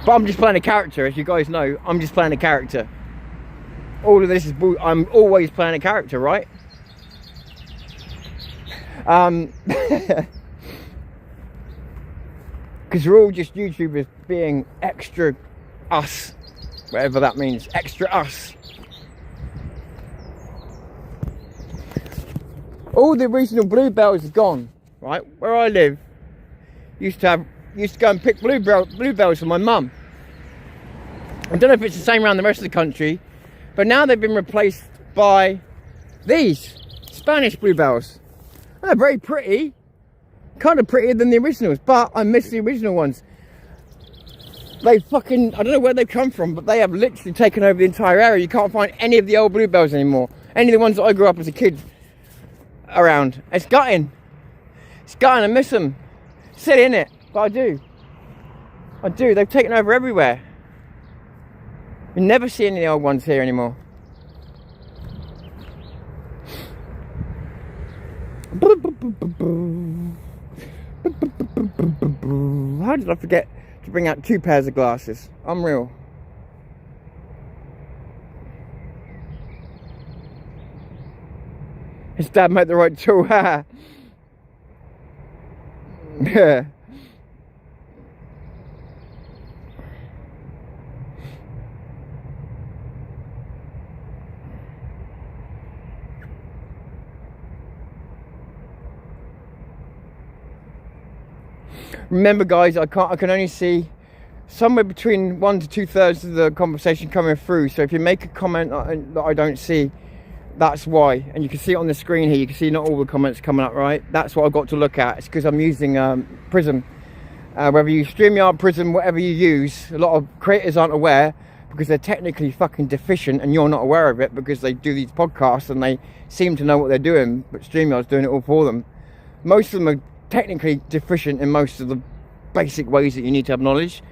But I'm just playing a character, as you guys know. I'm just playing a character. All of this is I'm always playing a character, right? Because we're all just YouTubers being extra us. Whatever that means. Extra us. All the original bluebells are gone, right? Where I live, used to go and pick bluebells for my mum. I don't know if it's the same around the rest of the country, but now they've been replaced by these Spanish bluebells. They're very pretty, kind of prettier than the originals, but I miss the original ones. They fucking, I don't know where they've come from, but they have literally taken over the entire area. You can't find any of the old bluebells anymore. Any of the ones that I grew up as a kid around. It's gutting. I miss them. Silly, innit? But I do. They've taken over everywhere. You never see any of the old ones here anymore. How did I forget to bring out 2 pairs of glasses? Unreal. His dad made the right tool. Yeah. Remember, guys, I can only see somewhere between 1 to 2/3 of the conversation coming through. So if you make a comment that I don't see, that's why. And you can see it on the screen here. You can see not all the comments coming up, right? That's what I've got to look at. It's because I'm using Prism. Whether you StreamYard, Prism, whatever you use, a lot of creators aren't aware, because they're technically fucking deficient and you're not aware of it because they do these podcasts and they seem to know what they're doing, but StreamYard's doing it all for them. Most of them are technically deficient in most of the basic ways that you need to have knowledge.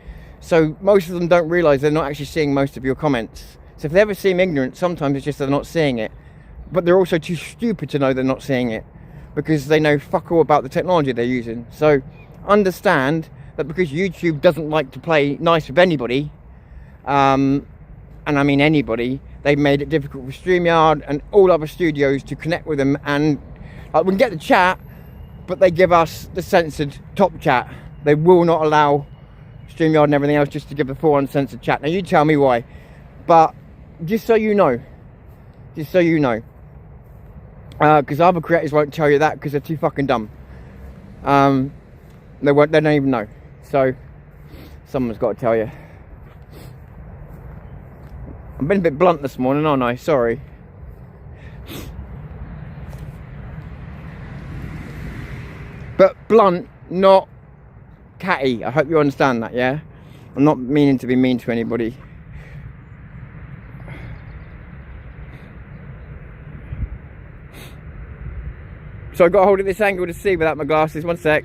So most of them don't realise they're not actually seeing most of your comments. So if they ever seem ignorant, sometimes it's just they're not seeing it. But they're also too stupid to know they're not seeing it because they know fuck all about the technology they're using. So understand that because YouTube doesn't like to play nice with anybody, and I mean anybody, they've made it difficult for StreamYard and all other studios to connect with them. And we can get the chat, but they give us the censored top chat. They will not allow StreamYard and everything else just to give the full uncensored chat. Now you tell me why, but just so you know, because other creators won't tell you that because they're too fucking dumb. They don't even know. So someone's got to tell you. I've been a bit blunt this morning, aren't I? Sorry. But blunt, not catty. I hope you understand that, yeah? I'm not meaning to be mean to anybody. So I've got a hold of this angle to see without my glasses. One sec.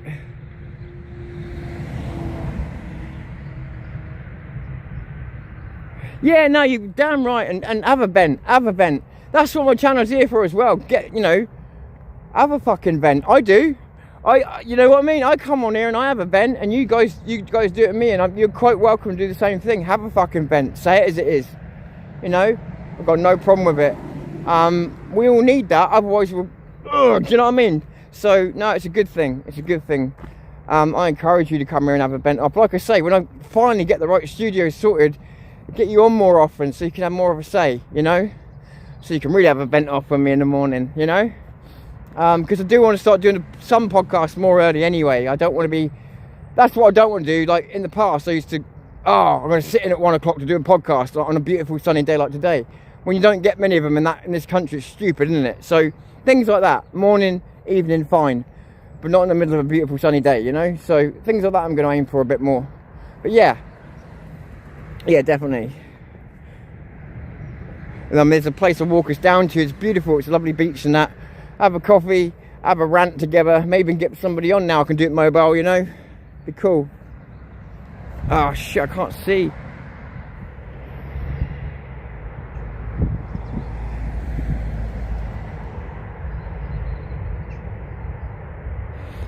Yeah, no, you're damn right. And have a vent. That's what my channel's here for as well. Have a fucking vent. I do. You know what I mean? I come on here and I have a vent, and you guys do it to me, and you're quite welcome to do the same thing. Have a fucking vent. Say it as it is. You know, I've got no problem with it. We all need that, otherwise we'll. Do you know what I mean? So no, it's a good thing. It's a good thing. I encourage you to come here and have a vent up. Like I say, when I finally get the right studio sorted, get you on more often so you can have more of a say. You know, so you can really have a vent off with me in the morning. You know. Because I do want to start doing some podcasts more early anyway. I don't want to be, that's what I don't want to do. Like in the past I used to, I'm going to sit in at 1 o'clock to do a podcast on a beautiful sunny day like today. When you don't get many of them in this country, it's stupid, isn't it? So things like that, morning, evening, fine, but not in the middle of a beautiful sunny day, you know. So things like that I'm going to aim for a bit more. But yeah, definitely. And there's a place to walk us down to. It's beautiful. It's a lovely beach and that. Have a coffee, have a rant together, maybe even get somebody on now. I can do it mobile, you know. Be cool. Oh shit, I can't see.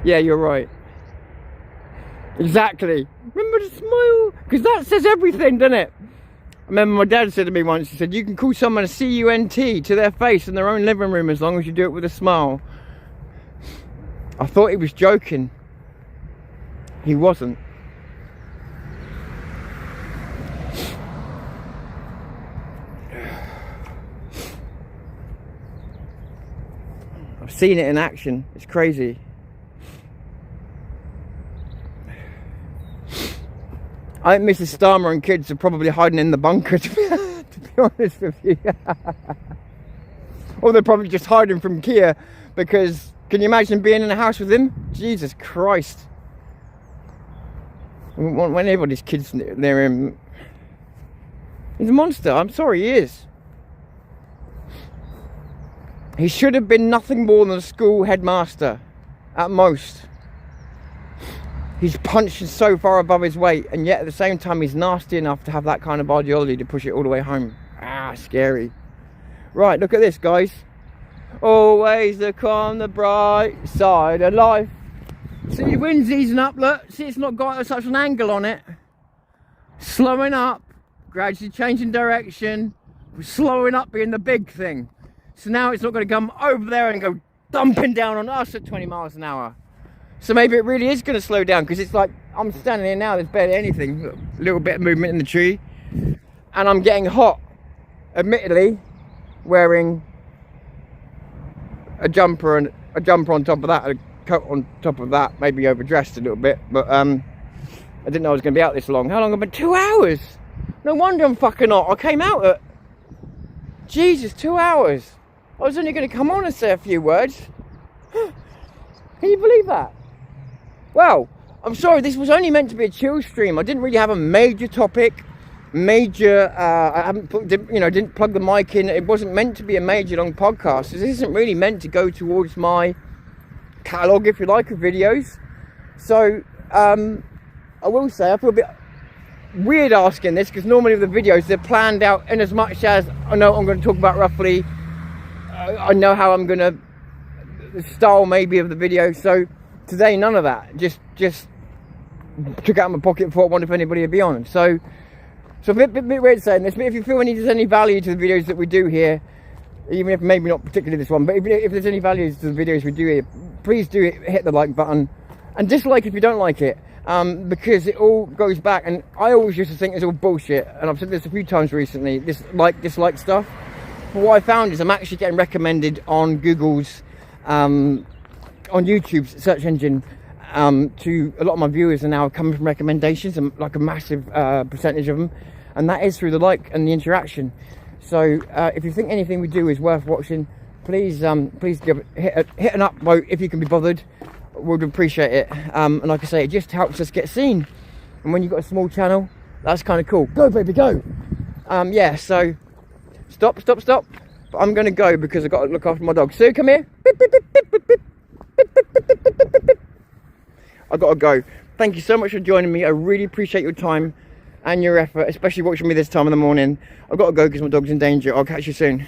Yeah, you're right. Exactly. Remember to smile, because that says everything, doesn't it? I remember my dad said to me once, he said, you can call someone a C-U-N-T to their face in their own living room as long as you do it with a smile. I thought he was joking. He wasn't. I've seen it in action. It's crazy. I think Mrs. Starmer and kids are probably hiding in the bunker, to be honest with you. Or they're probably just hiding from Kia, because can you imagine being in a house with him? Jesus Christ. When everybody's kids near him. He's a monster. I'm sorry, he is. He should have been nothing more than a school headmaster, at most. He's punching so far above his weight, and yet at the same time he's nasty enough to have that kind of ideology to push it all the way home. Scary. Right, look at this, guys. Always look on the bright side of life. See, the wind's easing up, look. See, it's not got such an angle on it. Slowing up, gradually changing direction. Slowing up being the big thing. So now it's not going to come over there and go dumping down on us at 20 miles an hour. So maybe it really is going to slow down, because it's like I'm standing here now, there's barely anything, a little bit of movement in the tree, and I'm getting hot, admittedly, wearing a jumper on top of that, a coat on top of that, maybe overdressed a little bit, but I didn't know I was going to be out this long. How long have I been? 2 hours. No wonder I'm fucking hot. I came out at, Jesus, 2 hours. I was only going to come on and say a few words. Can you believe that? Well, I'm sorry, this was only meant to be a chill stream. I didn't really have a major topic, major. I haven't didn't plug the mic in. It wasn't meant to be a major long podcast. This isn't really meant to go towards my catalogue, if you like, of videos. So I will say I feel a bit weird asking this, because normally the videos, they're planned out, in as much as I know what I'm going to talk about roughly. I know how I'm going to, the style maybe of the video. So today, none of that. Just took it out of my pocket and thought I wonder if anybody would be on. So a bit weird saying this, but if you feel there's any value to the videos that we do here, even if maybe not particularly this one, but if there's any value to the videos we do here, please do hit the like button, and dislike if you don't like it, because it all goes back, and I always used to think it's all bullshit, and I've said this a few times recently, this dislike stuff. But what I found is I'm actually getting recommended on Google's, on YouTube's search engine, to a lot of my viewers are now coming from recommendations, and like a massive percentage of them, and that is through the like and the interaction. So if you think anything we do is worth watching, please hit an upvote if you can be bothered. Would appreciate it. And like I say, it just helps us get seen, and when you've got a small channel, that's kind of cool. Go baby, go. Yeah, so stop, but I'm gonna go because I've got to look after my dog. Sue, come here. I've got to go. Thank you so much for joining me. I really appreciate your time and your effort, especially watching me this time in the morning. I've got to go because my dog's in danger. I'll catch you soon.